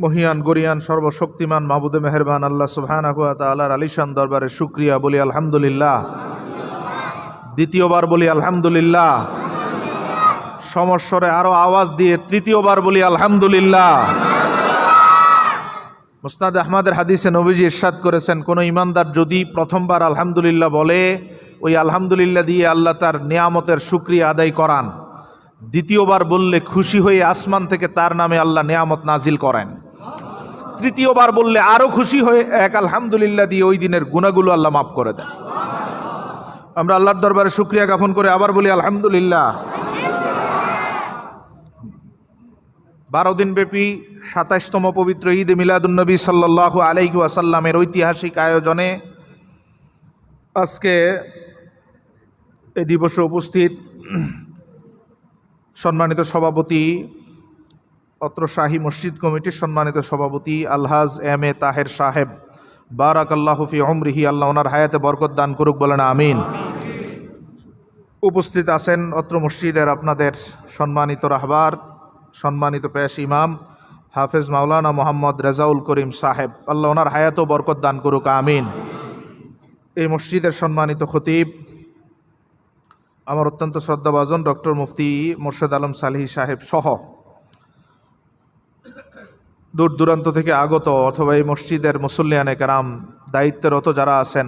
মহিয়ান গরিয়ান সর্বশক্তিমান মাবুদে মেহেরবান আল্লাহ সুবহানাহু ওয়া তাআলার আলিশান দরবারে শুকরিয়া বলি আলহামদুলিল্লাহ। দ্বিতীয়বার বলি আলহামদুলিল্লাহ। সমস্বরে আরো আওয়াজ দিয়ে তৃতীয়বার বলি আলহামদুলিল্লাহ। মুসনাদ আহমদের হাদিসে নবীজি ইরশাদ করেছেন, কোন ইমানদার যদি প্রথমবার আলহামদুলিল্লাহ বলে, ওই আলহামদুলিল্লাহ দিয়ে আল্লাহ তার নিয়ামতের শুকরিয়া আদায় করান। দ্বিতীয়বার বললে খুশি হয়ে আসমান থেকে তার নামে আল্লাহ নিয়ামত নাজিল করেন। তৃতীয়বার বললে আরো খুশি হয়ে এক আলহামদুলিল্লাহ দিয়ে ওই দিনের গুনাহগুলো আল্লাহ মাফ করে দেন। আমরা আল্লাহর দরবারে শুকরিয়া জ্ঞাপন করে আবার বলি আলহামদুলিল্লাহ। 12 দিন ব্যাপী 27তম পবিত্র ঈদ মিলাদুন্নবী সাল্লাল্লাহু আলাইহি ওয়াসাল্লামের ঐতিহাসিক আয়োজনে আজকে এই দিবসে উপস্থিত সম্মানিত সভাপতি, অত্র শাহী মসজিদ কমিটির সম্মানিত সভাপতি আলহাজ এম এ তাহের সাহেব, বারাকাল্লাহু ফি উমরিহি, আল্লাহ ওনার হায়াতে বরকত দান করুক, বলেন আমিন। উপস্থিত আছেন অত্র মসজিদের আপনাদের সম্মানিত রাহবার, সম্মানিত পেশ ইমাম হাফেজ মাওলানা মোহাম্মদ রেজাউল করিম সাহেব, আল্লাহ ওনার হায়াতেও বরকত দান করুক, আমিন। এই মসজিদের সম্মানিত খতিব, আমার অত্যন্ত শ্রদ্ধাভাজন ডক্টর মুফতি মোর্শেদ আলম সালেহী সাহেব সহ দূর দূরান্ত থেকে আগত অথবা এই মসজিদের মুসল্লিয়ানে কেরাম, দায়িত্বরত যারা আছেন,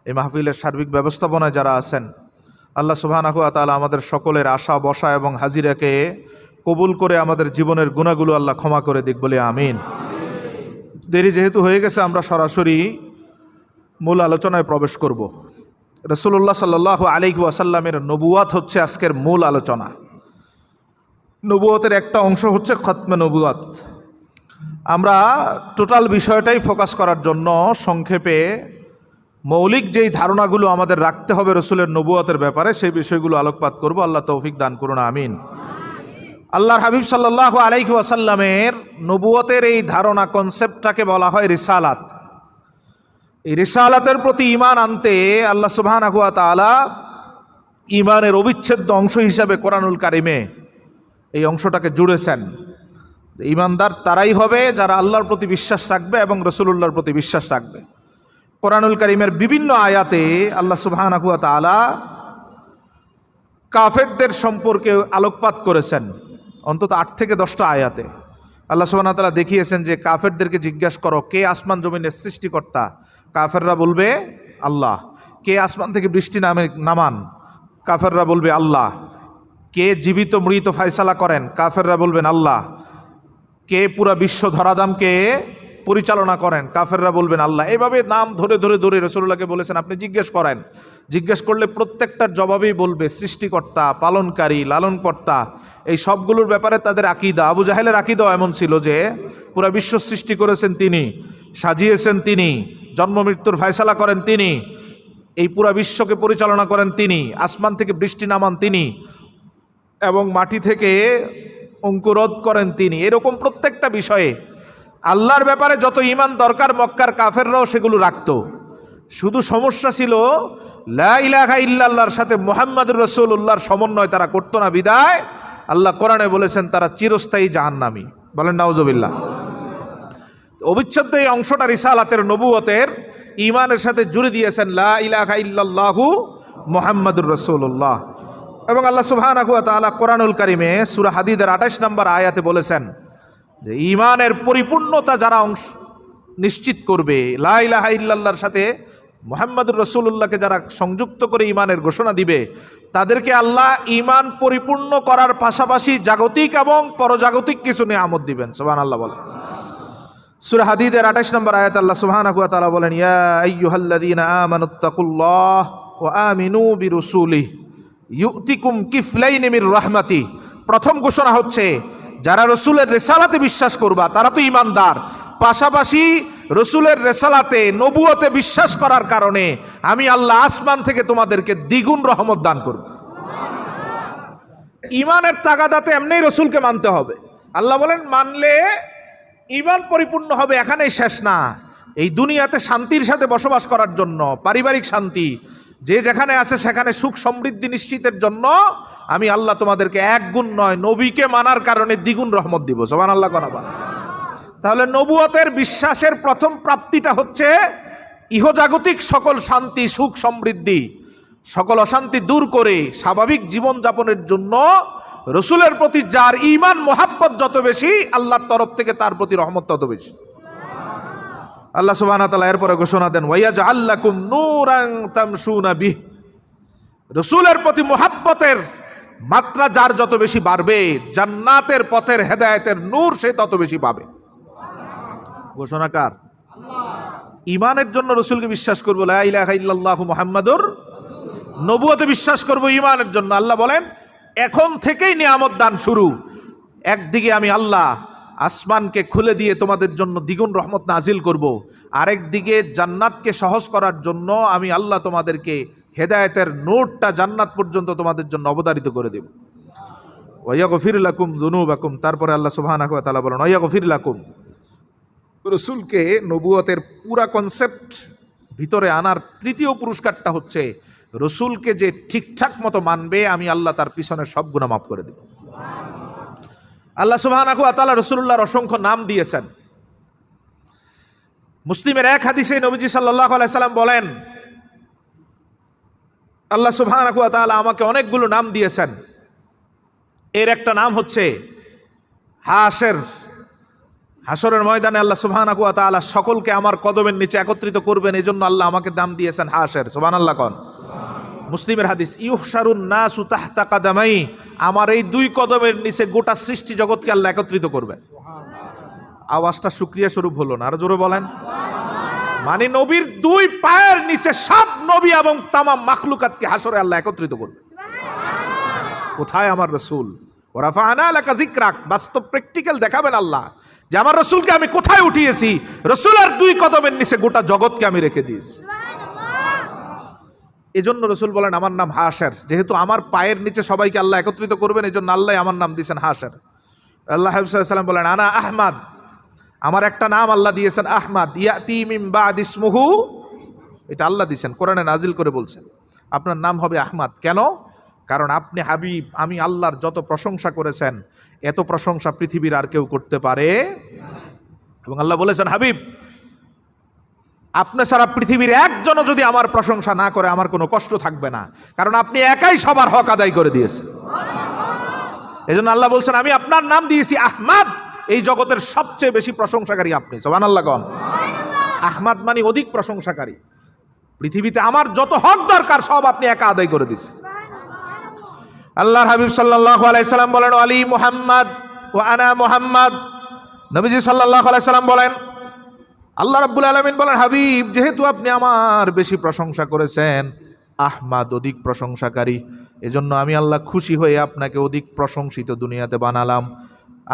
এই মাহফিলের সার্বিক ব্যবস্থাপনায় যারা আছেন, আল্লাহ সুবহানাহু ওয়া তাআলা আমাদের সকলের আশা বসা এবং হাজিরাকে কবুল করে আমাদের জীবনের গুনাহগুলো আল্লাহ ক্ষমা করে দিক বলে আমিন। দেরি যেহেতু হয়ে গেছে, আমরা সরাসরি মূল আলোচনায় প্রবেশ করব। রাসূলুল্লাহ সাল্লাল্লাহু আলাইহি ওয়াসাল্লামের নবুয়াত হচ্ছে আজকের মূল আলোচনা। নবুয়তের একটা অংশ হচ্ছে খতমে নবুয়াত। আমরা টোটাল বিষয়টাই ফোকাস করার জন্য সংক্ষেপে মৌলিক যেই ধারণাগুলো আমাদের রাখতে হবে রসুলের নবুয়তের ব্যাপারে, সেই বিষয়গুলো আলোকপাত করব। আল্লাহ তৌফিক দান করুন, আমিন। আল্লাহর হাবিব সাল্লাল্লাহু আলাইহি ওয়াসাল্লামের নবুয়তের এই ধারণা কনসেপ্টটাকে বলা হয় রিসালাত। এই রিসালাতের প্রতি ঈমান আনতে আল্লাহ সুবহানাহু ওয়া তাআলা ঈমানের অবিচ্ছেদ্য অংশ হিসাবে কোরআনুল কারিমে এই অংশটাকে জুড়েছেন। ঈমানদার তারাই হবে যারা আল্লাহর প্রতি বিশ্বাস রাখবে এবং রাসূলুল্লাহর প্রতি বিশ্বাস রাখবে। কোরআনুল কারিমের বিভিন্ন আয়াতে আল্লাহ সুবহানাহু ওয়া তাআলা কাফেরদের সম্পর্কে আলোকপাত করেছেন। অন্তত 8 থেকে 10টা আয়াতে আল্লাহ সুবহানাহু ওয়া তাআলা দেখিয়েছেন যে কাফেরদেরকে জিজ্ঞাসা করো, কে আসমান জমিনের সৃষ্টিকর্তা? কাফেররা বলবে আল্লাহ। কে আসমান থেকে বৃষ্টি নামান? কাফেররা বলবে আল্লাহ। কে জীবিত মৃত ফায়সালা করেন? কাফেররা বলবেন আল্লাহ। কে পুরা বিশ্ব ধরাধামকে পরিচালনা করেন? কাফেররা বলবেন আল্লাহ। এইভাবে নাম ধরে ধরে ধরে রাসূলুল্লাহকে বলেছেন আপনি জিজ্ঞেস করেন। জিজ্ঞেস করলে প্রত্যেকটার জবাবেই বলবে সৃষ্টিকর্তা, পালনকারী, লালনকর্তা। এই সবগুলোর ব্যাপারে তাদের আকীদা, আবু জাহেলের আকীদাও এমন ছিল যে পুরা বিশ্ব সৃষ্টি করেছেন তিনি, সাজিয়েছেন তিনি, জন্ম মৃত্যুর ফায়সালা করেন তিনি, এই পুরা বিশ্বকে পরিচালনা করেন তিনি, আসমান থেকে বৃষ্টি নামান তিনি এবং মাটি থেকে অঙ্কুরোদ করেন তিনি। এরকম প্রত্যেকটা বিষয়ে আল্লাহর ব্যাপারে যত ঈমান দরকার মক্কার কাফেররাও সেগুলো রাখত। শুধু সমস্যা ছিল লা ইলাহা ইল্লাল্লাহর সাথে মুহাম্মাদুর রাসূলুল্লাহর সমন্বয় তারা করতো না, বিদায় আল্লাহ কোরআনে বলেছেন তারা চিরস্থায়ী জাহান্নামী। বলেন নাউজুবিল্লাহ। অবিচ্ছেদ্য এই অংশটা রিসালাতের নবুয়তের ঈমানের সাথে জুড়ে দিয়েছেন লা ইলাহা ইল্লাল্লাহু মুহাম্মাদুর রাসূলুল্লাহ। এবং আল্লাহ সুবহানাহু ওয়া তাআলা কোরআনুল কারিমে সূরা হাদীদের 28 নম্বর আয়াতে বলেছেন যে ঈমানের পরিপূর্ণতা যারা নিশ্চিত করবে, লা ইলাহা ইল্লাল্লাহর সাথে মুহাম্মাদুর রাসূলুল্লাহকে যারা সংযুক্ত করে ঈমানের ঘোষণা দিবে, তাদেরকে আল্লাহ ঈমান পরিপূর্ণ করার পাশাপাশি জাগতিক এবং পরজাগতিক কিছু নিয়ামত দিবেন। সুবহানাল্লাহ বলেন। সূরা হাদীদের 28 নম্বর আয়াতে আল্লাহ সুবহানাহু ওয়া তাআলা বলেন, ইয়া আইয়ুহাল্লাযীনা আমানুত্তাকুল্লাহ ওয়া আমিনু বিরুসুলিহি ইউতিকুম কিফলাইনি মির রাহমাতি। প্রথম ঘোষণা হচ্ছে যারা রসুলের রিসালাতে বিশ্বাস করবা তারা তো ঈমানদার, পাশাপাশি রসুলের রিসালাতে নবুয়তে বিশ্বাস করার কারণে আমি আল্লাহ আসমান থেকে তোমাদেরকে দ্বিগুণ রহমত দান করব। ঈমানের তাগাদাতে এমনিই রসুলকে মানতে হবে। আল্লাহ বলেন মানলে ঈমান পরিপূর্ণ হবে। এখানেই শেষ না, এই দুনিয়াতে শান্তির সাথে বসবাস করার জন্য, পারিবারিক শান্তি, যে যেখানে আছে সেখানে সুখ সমৃদ্ধি নিশ্চিতের জন্য আমি আল্লাহ তোমাদেরকে এক গুণ নয়, নবীকে মানার কারণে দ্বিগুণ রহমত দিব। সুবহানাল্লাহ। তাহলে নবুয়তের বিশ্বাসের প্রথম প্রাপ্তিটা হচ্ছে ইহজাগতিক সকল শান্তি, সুখ, সমৃদ্ধি, সকল অশান্তি দূর করে স্বাভাবিক জীবন যাপনের জন্য রসুলের প্রতি যার ঈমান মোহাব্বত যত বেশি, আল্লাহর তরফ থেকে তার প্রতি রহমত তত বেশি। আল্লাহ সুবহানাহু ওয়া তাআলা এরপরে ঘোষণা দেন, ওয়ায়াজআল লাকুম নূরান তামশুনা বিহ। রসুলের প্রতি মোহাব্বতের মাত্রা যার যত বেশি বাড়বে, জান্নাতের পথের হেদায়েতের নূর সে তত বেশি পাবে। ঘোষণা কার? ঈমানের জন্য রসুলকে বিশ্বাস করবো, লা ইলাহা ইল্লাল্লাহু মুহাম্মাদুর। নবুয়তে বিশ্বাস করব ঈমানের জন্য। আল্লাহ বলেন এখন থেকেই নিয়ামত দান শুরু। একদিকে আমি আল্লাহ আসমানকে খুলে দিয়ে তোমাদের জন্য দ্বিগুণ রহমত নাজিল করব, আরেকদিকে জান্নাতকে সহজ করার জন্য আমি আল্লাহ তোমাদেরকে হেদায়েতের নোটটা জান্নাত পর্যন্ত তোমাদের জন্য অবধারিত করে দেব। ওয়ায়াগফির লাকুম যুনুবাকুম। তারপরে আল্লাহ সুবহানাহু ওয়া তাআলা বলেন ওয়ায়াগফির লাকুম। রসুলকে নবুয়তের পুরা কনসেপ্ট ভিতরে আনার তৃতীয় পুরস্কারটা হচ্ছে রসুলকে যে ঠিকঠাক মতো মানবে, আমি আল্লাহ তার পিছনের সব গুনাহ মাফ করে দেব। আল্লাহ সুবহানাহু ওয়া তাআলা রাসূলুল্লাহর অসংখ্য নাম দিয়েছেন। মুসলিমের এক হাদিসে নবীজি সাল্লাল্লাহু আলাইহি সাল্লাম বলেন, আল্লাহ সুবহানাহু ওয়া তাআলা আমাকে অনেকগুলো নাম দিয়েছেন। এর একটা নাম হচ্ছে হাসের। হাসরের ময়দানে আল্লাহ সুবহানাহু ওয়া তাআলা সকলকে আমার কদমের নিচে একত্রিত করবেন, এজন্য আল্লাহ আমাকে নাম দিয়েছেন হাসের। সুবহানাল্লাহ কোন। মুসলিমের হাদিস, ইউহশারুন নাসু তাহতা কাদামাই। আমার এই দুই কদমের নিচে গোটা সৃষ্টি জগৎকে আল্লাহ একত্রিত করবেন। আওয়াজটা শুকরিয়া স্বরূপ হলো না, আরো জোরে বলেন। মানে নবীর দুই পায়ের নিচে সব নবী এবং তামাম মাখলুকাতকে হাসরে আল্লাহ একত্রিত করবেন। কোথায় আমার রাসূল? ওয়া রাফা'না লাকা যিকরাক। বাস্তব প্র্যাকটিক্যাল দেখাবেন আল্লাহ যে আমার রাসূলকে আমি কোথায় উঠিয়েছি। রাসূলের দুই কদমের নিচে গোটা জগৎকে আমি রেখে দিয়েছি। এজন্য রাসূল বলেন আমার নাম হাসের। যেহেতু আমার পায়ের নিচে সবাইকে আল্লাহ একত্রিত করবেন, এজন্য আল্লাহ আমার নাম দিয়েছেন হাসের। আল্লাহ হাবিব সাল্লাল্লাহু আলাইহি ওয়াসাল্লাম বলেন আনা আহমাদ। আমার একটা নাম আল্লাহ দিয়েছেন আহমাদ। ইয়াতি মিন বাদ ইসমুহু। এটা আল্লাহ দিয়েছেন, কোরআনে নাজিল করে বলছেন আপনার নাম হবে আহমাদ। কেন? কারণ আপনি হাবিব, আমি আল্লাহর যত প্রশংসা করেছেন এত প্রশংসা পৃথিবীর আর কেউ করতে পারে। এবং আল্লাহ বলেছেন হাবিব, আপনি সারা পৃথিবীর একজনও যদি আমার প্রশংসা না করে আমার কোনো কষ্ট থাকবে না, কারণ আপনি একাই সবার হক আদায় করে দিয়েছেন। এজন্য আল্লাহ বলছেন আমি আপনার নাম দিয়েছি আহমাদ। এই জগতের সবচেয়ে বেশি প্রশংসাকারী আপনি। সুবহানাল্লাহ কোন। আহমাদ মানে অধিক প্রশংসাকারী। পৃথিবীতে আমার যত হক দরকার সব আপনি একা আদায় করে দিচ্ছেন। আল্লাহর হাবিব সাল্লাল্লাহু আলাইহি সাল্লাম বলেন আলী মুহাম্মদ ওয়া আনা মুহাম্মদ। নবীজি সাল্লাল্লাহু আলাইহি সাল্লাম বলেন, আল্লাহ রাব্বুল আলামিন বলেন হাবিব যেহেতু আপনি আমার বেশি প্রশংসা করেছেন, আহমাদ অধিক প্রশংসাকারী, এজন্য আমি আল্লাহ খুশি হয়ে আপনাকে অধিক প্রশংসিত দুনিয়াতে বানালাম।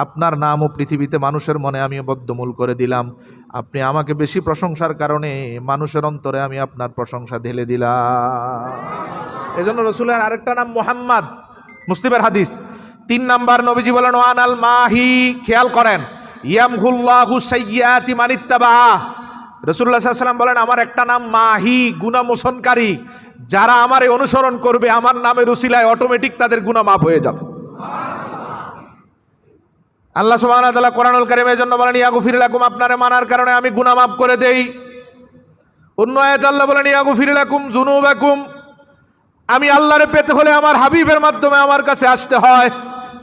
আপনার নামও পৃথিবীতে মানুষের মনে আমি বদ্ধমূল করে দিলাম। আপনি আমাকে বেশি প্রশংসার কারণে মানুষের অন্তরে আমি আপনার প্রশংসা ঢেলে দিলাম। এজন্য রাসূলের আরেকটা নাম মুহাম্মদ। মুসলিমের হাদিস 3 নাম্বার নবীজি বলেন ওয়ানাল মাহি। খেয়াল করেন, ইয়ামহুল্লাহু সাইয়্যাতি মানিত্তাবা। রাসূলুল্লাহ সাল্লাল্লাহু আলাইহি ওয়াসাল্লাম বলেন আমার একটা নাম মাহি, গুনাহ মোচনকারী। যারা আমারে অনুসরণ করবে আমার নামের উসিলায় অটোমেটিক তাদের গুনাহ মাফ হয়ে যাবে। আল্লাহ সুবহানাহু ওয়া তাআলা কোরআনুল কারীমের জন্য বলেন ইয়াগফির লাকুম, আপনারে মানার কারণে আমি গুনাহ মাফ করে দেই। অন্য আয়াতে আল্লাহ বলেন ইয়াগফির লাকুম যুনুবাকুম। আমি আল্লাহরে পেতে হলে আমার হাবিবের মাধ্যমে আমার কাছে আসতে হয়।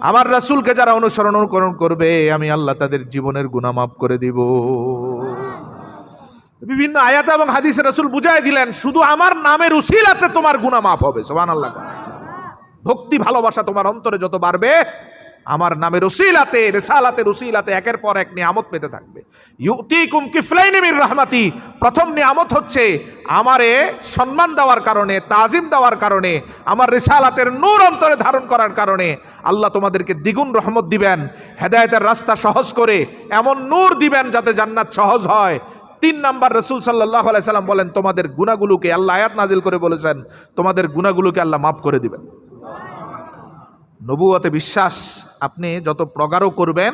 আমার রাসূলকে যারা অনুসরণ করবে আমি আল্লাহ তাদের জীবনের গুনাহ মাফ করে দিব। বিভিন্ন আয়াত এবং হাদিসে রাসূল বুঝাই দিলেন শুধু আমার নামের উসিলাতে তোমার গুনাহ মাফ হবে। সুবহানাল্লাহ। ভক্তি ভালোবাসা তোমার অন্তরে যত বাড়বে আমার নামের উসিলাতে, রিসালাতের উসিলাতে একের পর এক নিয়ামত পেতে থাকবে। ইউতিকুম কিফলাইনি মির রাহমাতি। প্রথম নিয়ামত হচ্ছে আমারে সম্মান দেওয়ার কারণে, তাজিম দেওয়ার কারণে, আমার রিসালাতের নূর অন্তরে ধারণ করার কারণে আল্লাহ তোমাদেরকে দ্বিগুণ রহমত দিবেন, হেদায়েতের রাস্তা সহজ করে এমন নূর দিবেন যাতে জান্নাত সহজ হয়। 3 নাম্বার রাসূল সাল্লাল্লাহু আলাইহি সাল্লাম বলেন তোমাদের গুনাহগুলোকে আল্লাহ আয়াত নাজিল করে বলেছেন তোমাদের গুনাহগুলোকে আল্লাহ মাফ করে দিবেন। নবুয়তে বিশ্বাস আপনি যত প্রগাঢ় করবেন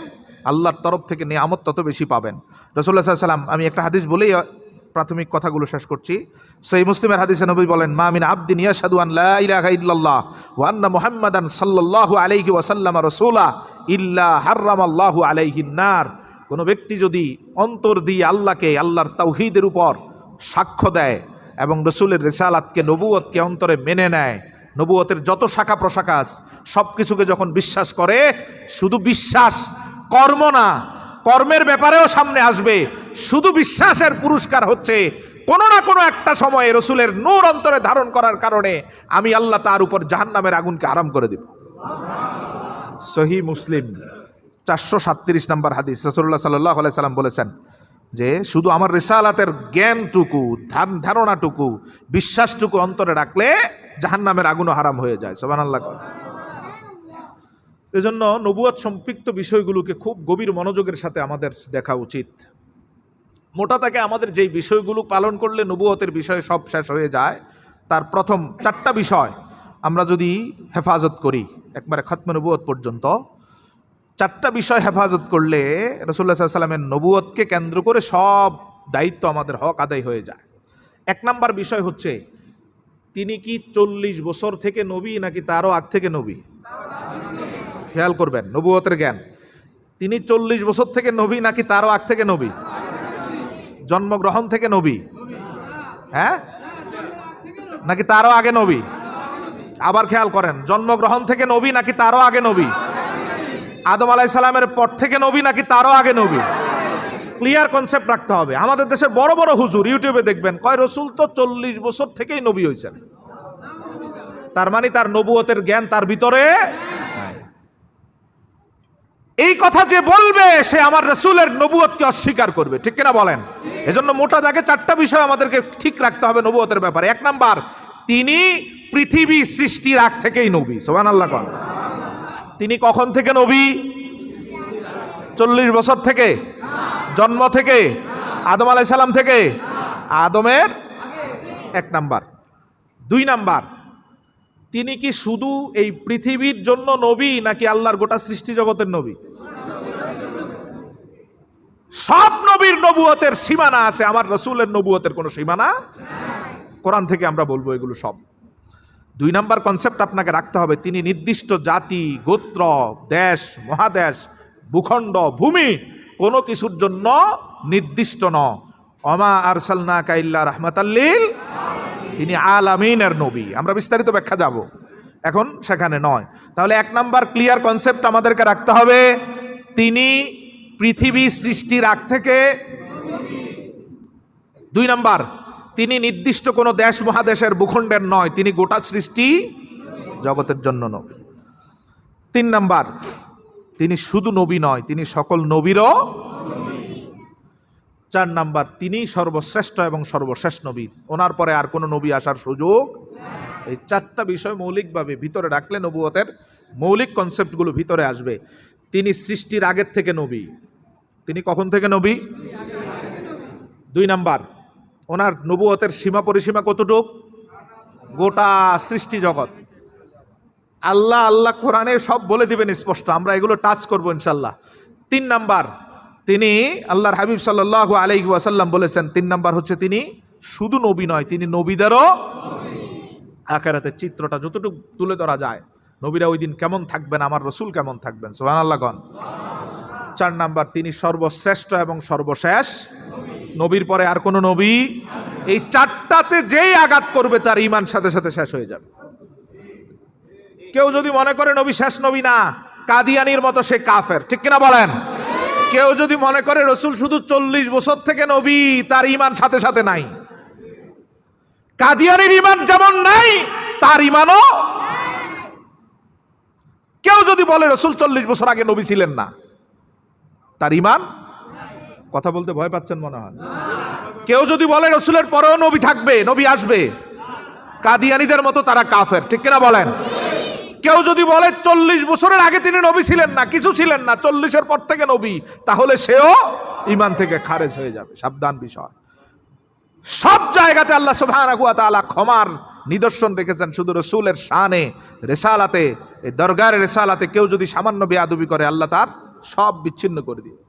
আল্লাহর তরফ থেকে নিয়ামত তত বেশি পাবেন। রাসূলুল্লাহ সাল্লাল্লাহু আলাইহি ওয়াসাল্লাম, আমি একটা হাদিস বলেই প্রাথমিক কথাগুলো শেষ করছি। সহিহ মুসলিমের হাদিসে নবী বলেন মা মিন আবদিন ইয়াশহাদু আন লা ইলাহা ইল্লাল্লাহ ওয়া আন্না মুহাম্মাদান সাল্লাল্লাহু আলাইহি ওয়াসাল্লাম রাসূলা ইল্লা হাররামাল্লাহু আলাইহিন নার। কোনো ব্যক্তি যদি অন্তর দিয়ে আল্লাহকে, আল্লাহর তাওহীদের উপর সাক্ষ্য দেয় এবং রসুলের রিসালাতকে, নবুয়তকে অন্তরে মেনে নেয়, নবুয়তের যত শাখা প্রশাখা আছে সব কিছুকে যখন বিশ্বাস করে, শুধু বিশ্বাস, কর্ম না, কর্মের ব্যাপারেও সামনে আসবে। শুধু বিশ্বাসের পুরস্কার হচ্ছে কোনো না কোনো একটা সময়ে রসুলের নূর অন্তরে ধারণ করার কারণে আমি আল্লাহ তার উপর জাহান্নামের আগুনকে আরাম করে দেব। সহিহ মুসলিম 437 নম্বর হাদিস, রাসূলুল্লাহ সাল্লাল্লাহু আলাইহি সাল্লাম বলেছেন যে শুধু আমার রিসালাতের জ্ঞানটুকু, ধারণাটুকু, বিশ্বাসটুকু অন্তরে রাখলে জাহান্নামের আগুনও হারাম হয়ে যায়। সুবহানাল্লাহ। এজন্য নবুয়ত সম্পৃক্ত বিষয়গুলোকে খুব গভীর মনোযোগের সাথে আমাদের দেখা উচিত। মোটা তাকে আমাদের যেই বিষয়গুলো পালন করলে নবুয়তের বিষয় সব শেষ হয়ে যায়, তার প্রথম 4টা বিষয় আমরা যদি হেফাজত করি একবারে খতমে নবুয়ত পর্যন্ত, 4টা বিষয় হেফাজত করলে রাসূলুল্লাহ সাল্লাল্লাহু আলাইহি ওয়াসাল্লামের নবুয়তকে কেন্দ্র করে সব দায়িত্ব আমাদের হক আদায় হয়ে যায়। 1 নাম্বার বিষয় হচ্ছে তিনি কি 40 বছর থেকে নবী নাকি তারও আগ থেকে নবী? খেয়াল করবেন নবুয়তের জ্ঞান, তিনি 40 বছর থেকে নবী নাকি তারও আগ থেকে নবী? জন্মগ্রহণ থেকে নবী? হ্যাঁ, নাকি তারও আগে নবী? আবার খেয়াল করেন, জন্মগ্রহণ থেকে নবী নাকি তারও আগে নবী? আদম আলাইহিস সালামের পর থেকে নবী নাকি তারও আগে নবী? ক্লিয়ার কনসেপ্ট রাখতে হবে। আমাদের দেশের বড় বড় হুজুর ইউটিউবে দেখবেন কয় রসুল তো 40 বছর থেকেই নবী হয়েছেন, তার মানে তার নবুয়তের জ্ঞান তার ভিতরে। এই কথা যে বলবে সে আমার রসুলের নবুয়তকে অস্বীকার করবে, ঠিক কিনা বলেন? এজন্য মোটা দাগে 4টা বিষয় আমাদেরকে ঠিক রাখতে হবে নবুয়তের ব্যাপারে। 1 নাম্বার, তিনি পৃথিবী সৃষ্টির আগ থেকেই নবী। সুবহানাল্লাহ। তিনি কখন থেকে নবী? 40 বছর থেকে? জন্ম থেকে? আদম আলাইহিস সালাম থেকে? আদমের 1 নাম্বার। 2 নাম্বার, তিনি কি শুধু এই পৃথিবীর জন্য নবী নাকি আল্লাহর গোটা সৃষ্টি জগতের নবী? সব নবীর নবুয়তের সীমানা আছে, আমার রসুলের নবুয়তের কোনো সীমানা কোরআন থেকে আমরা বলবো এগুলো সব। 2 নাম্বার কনসেপ্ট আপনাকে রাখতে হবে, তিনি নির্দিষ্ট জাতি, গোত্র, দেশ, মহাদেশ, ভূখণ্ড, ভূমি কোনো কিছুর জন্য নির্দিষ্ট নয়। ওমা আরসালনাকা ইল্লা রাহমাতাল লিল, তিনি আলামিনের নবী। আমরা বিস্তারিত ব্যাখ্যা যাব, এখন সেখানে নয়। তাহলে 1 নাম্বার ক্লিয়ার কনসেপ্ট আমাদেরকে রাখতে হবে, তিনি পৃথিবী সৃষ্টির আগ থেকে। 2 নাম্বার, তিনি নির্দিষ্ট কোনো দেশ মহাদেশের ভূখণ্ডের নয়, তিনি গোটা সৃষ্টি জগতের জন্য নবী। 3 নাম্বার, তিনি শুধু নবী নয়, তিনি সকল নবীরও। 4 নাম্বার, তিনি সর্বশ্রেষ্ঠ এবং সর্বশেষ নবী, ওনার পরে আর কোনো নবী আসার সুযোগ। এই 4টা বিষয় মৌলিকভাবে ভিতরে রাখলে নবুয়তের মৌলিক কনসেপ্টগুলো ভিতরে আসবে। তিনি সৃষ্টির আগের থেকে নবী, তিনি কখন থেকে নবী? 2 নাম্বার, ওনার নবুয়তের সীমা পরিসীমা কতটুক? গোটা সৃষ্টি জগৎ। আল্লাহ আল্লাহ কোরআনে সব বলে দিবেন স্পষ্ট, আমরা এগুলো টাচ করবো ইনশাল্লাহ। 3 নাম্বার, তিনি আল্লাহর হাবিব সাল্লাল্লাহু আলাইহি ওয়াসাল্লাম বলেছেন, 3 নাম্বার হচ্ছে তিনি শুধু নবী নয়, তিনি নবীদেরও। আখিরাতের চিত্রটা যতটুকু তুলে ধরা যায়, নবীরা ওই দিন কেমন থাকবেন, আমার রসুল কেমন থাকবেন, সুবহানাল্লাহ। 4 নাম্বার, তিনি সর্বশ্রেষ্ঠ এবং সর্বশেষ নবীর পরে আর কোনো নবী। এই 4টাতে যেই আঘাত করবে তার ঈমান সাথে সাথে শেষ হয়ে যাবে। কেউ যদি মনে করে নবী শেষ নবী না, কাদিয়ানির মতো সে কাফের, ঠিক কিনা বলেন? কেউ যদি মনে করে রসুল শুধু 40 বছর থেকে নবী, তার ঈমান সাথে সাথে নাই। কাদিয়ানির ঈমান যেমন নাই, তার ঈমানও। কেউ যদি বলে রসুল 40 বছর আগে নবী ছিলেন না, তার ঈমান। কথা বলতে ভয় পাচ্ছেন মনে হয়। কেউ যদি বলে রসুলের পরেও নবী থাকবে, নবী আসবে, কাদিয়ানীদের মতো তারা কাফের, ঠিক কিনা বলেন? কেউ যদি বলে 40 বছরের আগে তিনি নবী ছিলেন না, কিছু ছিলেন না, 40-এর পর থেকে নবী, তাহলে সেও ঈমান থেকে খারেজ হয়ে যাবে। সাবধান বিষয়। সব জায়গাতে আল্লাহ সুবহানাহু ওয়া তাআলা ক্ষমার নিদর্শন রেখেছেন। শুধু রসুলের শানে, রেসালাতে, এই দরগার রেসালাতে কেউ যদি সামান্য বেয়াদবি করে, আল্লাহ তার সব বিচ্ছিন্ন করে দিবে।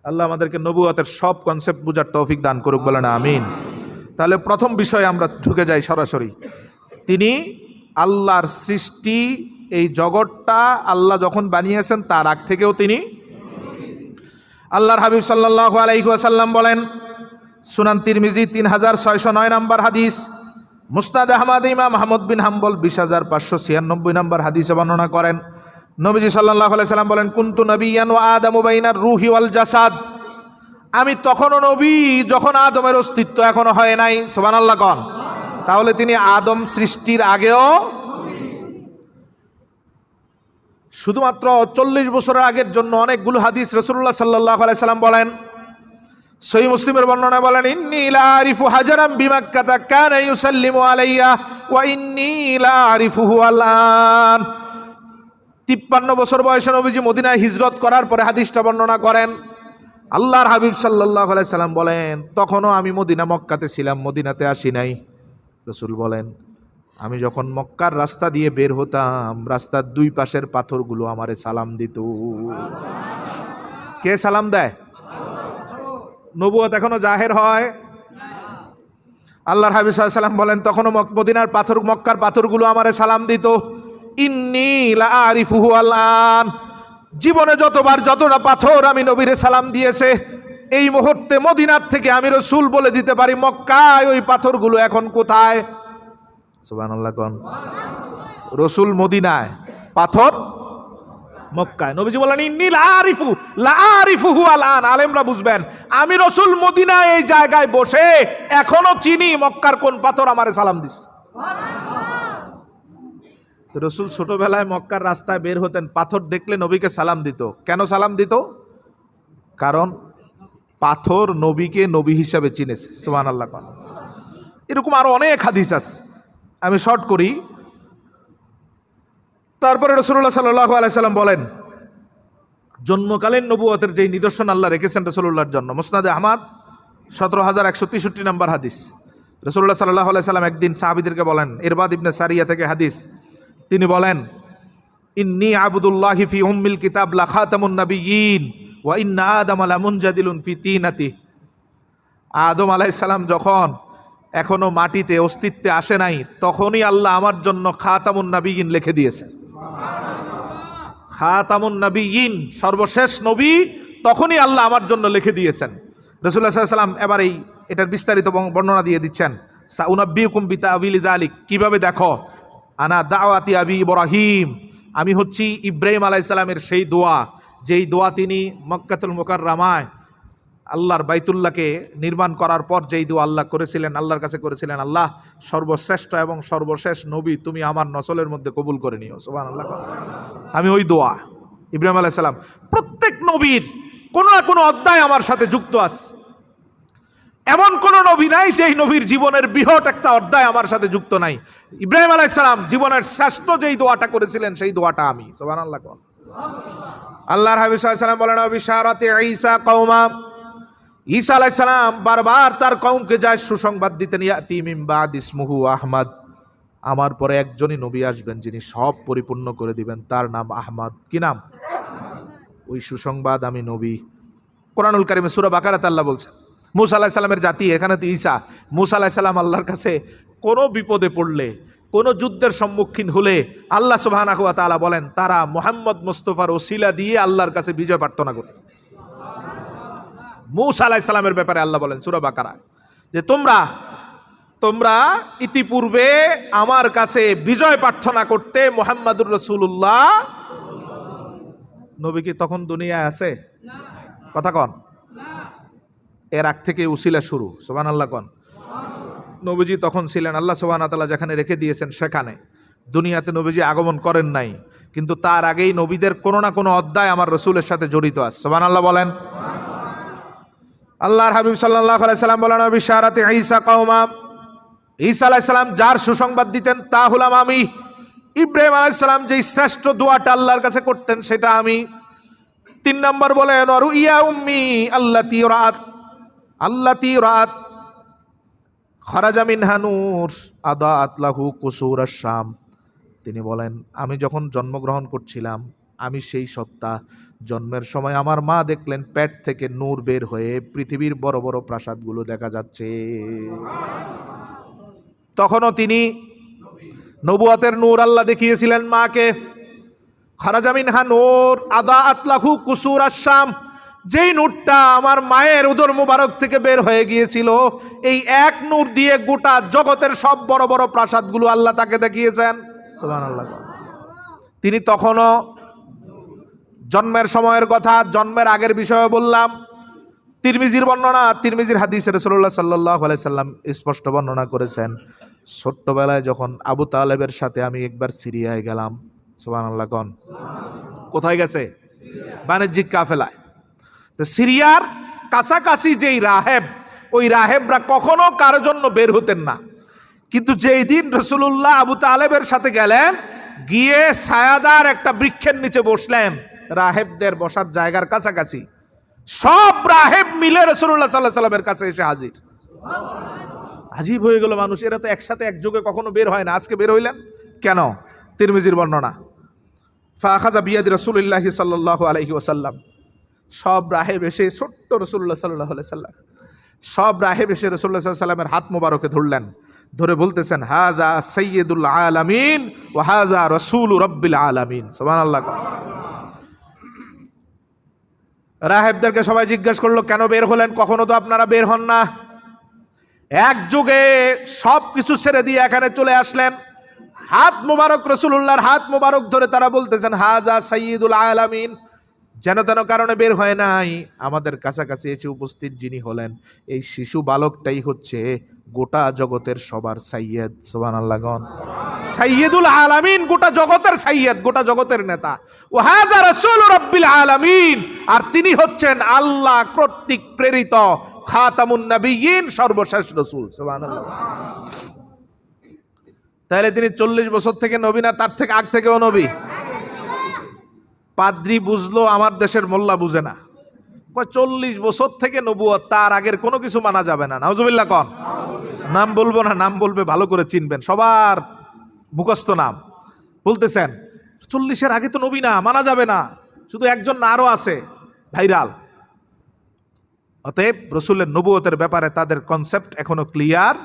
আল্লাহ আমাদেরকে নবুয়তের সব কনসেপ্ট বুঝার তৌফিক দান করুক, বলেন আমিন। তাহলে প্রথম বিষয়ে আমরা ঢুকে যাই সরাসরি। তিনি আল্লাহর সৃষ্টি, এই জগৎটা আল্লাহ যখন বানিয়েছেন তার আগ থেকেও তিনি। আল্লাহর হাবিব সাল্লাল্লাহু আলাইহি ওয়াসাল্লাম বলেন, সুনান তিরমিজি 3609 নম্বর হাদিস, মুসনাদ আহমদ ইমাম আহমদ বিন হাম্বল 20596 নম্বর হাদিসে বর্ণনা করেন, নবীজি সাল্লাল্লাহু আলাইহি সাল্লাম বলেন, কুনতু নবিয়ান ওয়া আদামু বাইনার রূহি ওয়াল জাসাদ, আমি তখনও নবী যখন আদমের অস্তিত্ব এখনো হয় নাই। সুবহানাল্লাহ কোন। তাহলে তিনি আদম সৃষ্টির আগেও, শুধুমাত্র 40 বছরের আগের জন্য অনেকগুলো হাদিস রাসূলুল্লাহ সাল্লাল্লাহু আলাইহি সাল্লাম বলেন, সহিহ মুসলিমের বর্ণনা বলেন, ইন্নী লা আরিফু হাজারাম বিমাক্কাতা কানা ইউসাল্লিমু আলাইয়া ওয়া ইন্নী লা আরিফুহু আলান। 53 বছর বয়সে নবীজি মদিনায় হিজরত করার পরে হাদিসটা বর্ণনা করেন। আল্লাহর হাবিব সাল্লাল্লাহু আলাইহি সাল্লাম বলেন, তখনও আমি মদিনা মক্কাতে ছিলাম, মদিনাতে আসি নাই। রাসূল বলেন, আমি যখন মক্কার রাস্তা দিয়ে বের হতাম, রাস্তার দুই পাশের পাথরগুলো আমারে সালাম দিত। কে সালাম দেয়? নবুয়ত এখনো জাহের হয়। আল্লাহর হাবিব সাল্লাল্লাহু আলাইহি সাল্লাম বলেন, তখনও মদিনার পাথর, মক্কার পাথরগুলো আমারে সালাম দিত। ইন্নী লা আরিফুহু আলান। জীবনে যতটা পাথর আমি নবীরে সালাম দিয়েছে, এই মুহূর্তে মদিনার থেকে আমি রাসূল বলে দিতে পারি, মক্কায় ওই পাথরগুলো এখন কোথায়? সুবহানাল্লাহ কোন। রাসূল মদিনায়, পাথর মক্কায়। নবীজি বলেন, ইন্নী লা আরিফুহু আলান। আলেমরা বুঝবেন, আমি রাসূল মদিনায় এই জায়গায় বসে এখনো চিনি মক্কার কোন পাথর আমারে সালাম দিচ্ছে। রাসূল ছোটবেলায় মক্কার রাস্তায় বের হতেন, পাথর দেখলে নবীকে সালাম দিত। কেন সালাম দিত? কারণ পাথর নবীকে নবী হিসাবে চিনেছে। সুবহানাল্লাহ। এরকম আরো অনেক হাদিস আছে, আমি শর্ট করি। তারপরে রাসূলুল্লাহ সাল্লাল্লাহু আলাইহি সাল্লাম বলেন, জন্মকালীন নবুয়তের যেই নিদর্শন আল্লাহ রেখেছেন রাসূলুল্লাহর জন্য, মুসনাদে আহমদ 17163 নম্বর হাদিস। রাসূলুল্লাহ সাল্লাল্লাহু আলাইহি সাল্লাম একদিন সাহাবীদেরকে বলেন, ইরবাদ ইবনে সারিয়া থেকে হাদিস, তিনি বলেন, ইন্নী আবদুল্লাহি ফি উম্মিল কিতাব লা খাতামুন নাবিয়্যিন ওয়া ইন্না আদামা লামুনজাদিলুন ফি তিনাতি। আদম আলাইহিস সালাম যখন এখনো মাটিতে অস্তিত্বে আসে নাই, তখনই আল্লাহ আমার জন্য খাতামুন নাবিয়্যিন লিখে দিয়েছেন। খাতামুন নাবিয়্যিন, সর্বশেষ নবী, তখনই আল্লাহ আমার জন্য লিখে দিয়েছেন। রাসূলুল্লাহ সাল্লাল্লাহু আলাইহি ওয়াসাল্লাম এবার এটার বিস্তারিত বর্ণনা দিয়ে দিচ্ছেন। সাউনাব্বিউকুম বিতাআবিলি যালিক, কিভাবে দেখো, আনা দাওয়াতি আবি ইব্রাহিম, আমি হচ্ছি ইব্রাহিম আলাইহিস সালামের সেই দোয়া, যেই দোয়া তিনি মক্কাতুল মুকাররমায় আল্লাহর বাইতুল্লাহকে নির্মাণ করার পর যেই দোয়া আল্লাহ করেছিলেন, আল্লাহর কাছে করেছিলেন, আল্লাহ সর্বশ্রেষ্ঠ এবং সর্বশেষ নবী তুমি আমার নসলের মধ্যে কবুল করে নিও। সুবহানাল্লাহ। আমি ওই দোয়া, ইব্রাহিম আলাইহিস সালাম, প্রত্যেক নবীর কোনো না কোনো অধ্যায় আমার সাথে যুক্ত আছে। এমন কোন নবী নাই যেই নবীর জীবনের বৃহৎ একটা অধ্যায় আমার সাথে যুক্ত নাই। ইব্রাহিম আলাইহিস সালাম জীবনের শ্রেষ্ঠ যেই দোয়াটা করেছিলেন, সেই দোয়াটা আমি। সুবহানাল্লাহ। আল্লাহর হাবিব সাল্লাল্লাহু আলাইহি ওয়াসাল্লাম বলেন, বিশারাতি ঈসা কওমা, ঈসা আলাইহিস সালাম বারবার তার কওমকে যায় সুসংবাদ দিতেন, ইয়াতি মিন বাদ ইসমুহু আহমদ, আমার পরে একজনই নবী আসবেন যিনি সব পরিপূর্ণ করে দিবেন, তার নাম আহমদ। কি নাম? ওই সুসংবাদ আমি নবী। কোরআনুল কারীমে সূরা বাকারাতে আল্লাহ বলছেন, মুসা আলাইহিস সালামের জাতি, এখানে তো ঈসা। মুসা আলাইহিস সালাম আল্লাহর কাছে কোনো বিপদে পড়লে, কোনো যুদ্ধের সম্মুখীন হলে আল্লাহ সুবহানাহু ওয়া তাআলা বলেন, তারা মুহাম্মদ মুস্তাফার ওসিলা দিয়ে আল্লাহর কাছে বিজয় প্রার্থনা করে। মুসা আলাইহিস সালামের ব্যাপারে আল্লাহ বলেন সূরা বাকারা, যে তোমরা ইতিপূর্বে আমার কাছে বিজয় প্রার্থনা করতে মুহাম্মাদুর রাসূলুল্লাহ। নবী কি তখন দুনিয়ায় আছে? কথা কন। এর আগ থেকে উসিলা শুরু। সুবহানাল্লাহ কোন। নবীজি তখন ছিলেন, আল্লাহ সুবহানাহু ওয়া তাআলা যেখানে রেখে দিয়েছেন সেখানে। দুনিয়াতে নবীজি আগমন করেন নাই, কিন্তু তার আগেই নবীদের কোনো না কোনো অধ্যায় আমার রাসূলের সাথে জড়িত আছে। সুবহানাল্লাহ বলেন। আল্লাহর হাবিব সাল্লাল্লাহু আলাইহি সাল্লাম বলেন, বিশারাতি ঈসা কওমা, ঈসা আলাইহিস সালাম যার সুসংবাদ দিতেন তা হলাম আমি। ইব্রাহিম আলাইহিস সালাম যে শ্রেষ্ঠ দোয়াটা আল্লাহর কাছে করতেন সেটা আমি। 3 নম্বর বলেন, রুইয়া উম্মি আল্লাতী রাত খারাজা মিনহা নূর আদাআত লাহু কুসুরাশ শাম। তিনি বলেন, আমি যখন জন্মগ্রহণ করছিলাম, আমি সেই সত্তা, জন্মের সময় আমার মা দেখলেন পেট থেকে নূর বের হয়ে পৃথিবীর বড় বড় প্রাসাদগুলো দেখা যাচ্ছে। তখনও তিনি নবুয়তের নূর আল্লাহ দেখিয়েছিলেন মাকে। খারাজা মিনহা নূর আদাআত লাহু কুসুরাশ শাম, যেই নূরটা আমার মায়ের উদর মুবারক থেকে বের হয়ে গিয়েছিল, এই এক নূর দিয়ে গোটা জগতের সব বড় বড় প্রাসাদগুলো আল্লাহ তাকে দেখিয়েছেন। সুবহানাল্লাহ। তিনি তখনও জন্মের সময়ের কথা, জন্মের আগের বিষয়ে বললাম। তিরমিজির বর্ণনা, তিরমিজির হাদিসে রাসূলুল্লাহ সাল্লাল্লাহু আলাইহি সাল্লাম স্পষ্ট বর্ণনা করেছেন, ছোট্টবেলায় যখন আবু তালেবের সাথে আমি একবার সিরিয়ায় গেলাম। সুবহানাল্লাহ। কোন কোথায় গেছে? বাণিজ্যিক কাফেলায়। তো সিরিয়ার কাছাকাছি যেই রাহেব, ওই রাহেবরা কখনো কারো জন্য বের হতেন না। কিন্তু যেই দিন রাসূলুল্লাহ আবু তালেবের সাথে গেলেন, গিয়ে ছায়াদার একটা বৃক্ষের নিচে বসলেন, রাহেবদের বসার জায়গার কাছাকাছি, সব রাহেব মিলে রাসূলুল্লাহ সাল্লাল্লাহু আলাইহি ওয়াসাল্লামের কাছে এসে হাজির। আজীব হয়ে গেল মানুষ, এরা তো একসাথে একযোগে কখনো বের হয় না, আজকে বের হইলেন কেন? তিরমিজির বর্ণনা, ফাখাযা বিয়াদি রাসূলিল্লাহি সাল্লাল্লাহু আলাইহি ওয়াসাল্লাম, সব রাহেব এসে ছোট্ট রাসূলুল্লাহ সাল্লাল্লাহু আলাইহি ওয়াসাল্লাম, সব রাহেব এসে রাসূলুল্লাহ সাল্লাল্লাহু আলাইহি ওয়াসাল্লামের হাত মোবারকে ধরলেন, ধরে বলতেছেন, হাযা সাইয়্যিদুল আলামিন ওয়া হাযা রাসূলু রাব্বিল আলামিন। সুবহানাল্লাহ। রাহেবদেরকে সবাই জিজ্ঞেস করলো, কেন বের হলেন? কখনো তো আপনারা বের হন না। একযোগে সব কিছু ছেড়ে দিয়ে এখানে চলে আসলেন। হাত মুবারক, রাসূলুল্লাহর হাত মুবারক ধরে তারা বলতেছেন, হাযা সাইয়্যিদুল আলামিন। যেন তেন কারণে বের হয় নাই, আমাদের কাছাকাছি এসে উপস্থিত যিনি হলেন, এই শিশু বালকটাই হচ্ছে গোটা জগতের সবার সাইয়্যিদ। সুবহানাল্লাহ। সাইয়্যিদুল আলামিন, গোটা জগতের সাইয়্যিদ, গোটা জগতের নেতা। ওয়া হাযা রাসূলু রাব্বিল আলামিন, আর তিনি হচ্ছেন আল্লাহ কর্তৃক প্রেরিত খাতামুন নবিয়্যিন, সর্বশেষ রাসূল। সুবহানাল্লাহ। তাহলে তিনি 40 বছর থেকে নবী না, তার থেকে আগ থেকেও নবী? পাদ্রী বুঝলো, আমার দেশের মোল্লা বুঝে না। 40 বছর থেকে নবুয়ত, তার আগের কোনো কিছু মানা যাবে না। নাউজুবিল্লাহ। কোন নাম বলবো না, নাম বলবে ভালো করে চিনবেন, সবার মুখস্থ নাম বলতেছেন। 40-এর আগে তো নবী না, মানা যাবে না। শুধু একজন না, আরো আছে ভাইরাল। অতএব রসুলের নবুয়তের ব্যাপারে তাদের কনসেপ্ট এখনো ক্লিয়ার।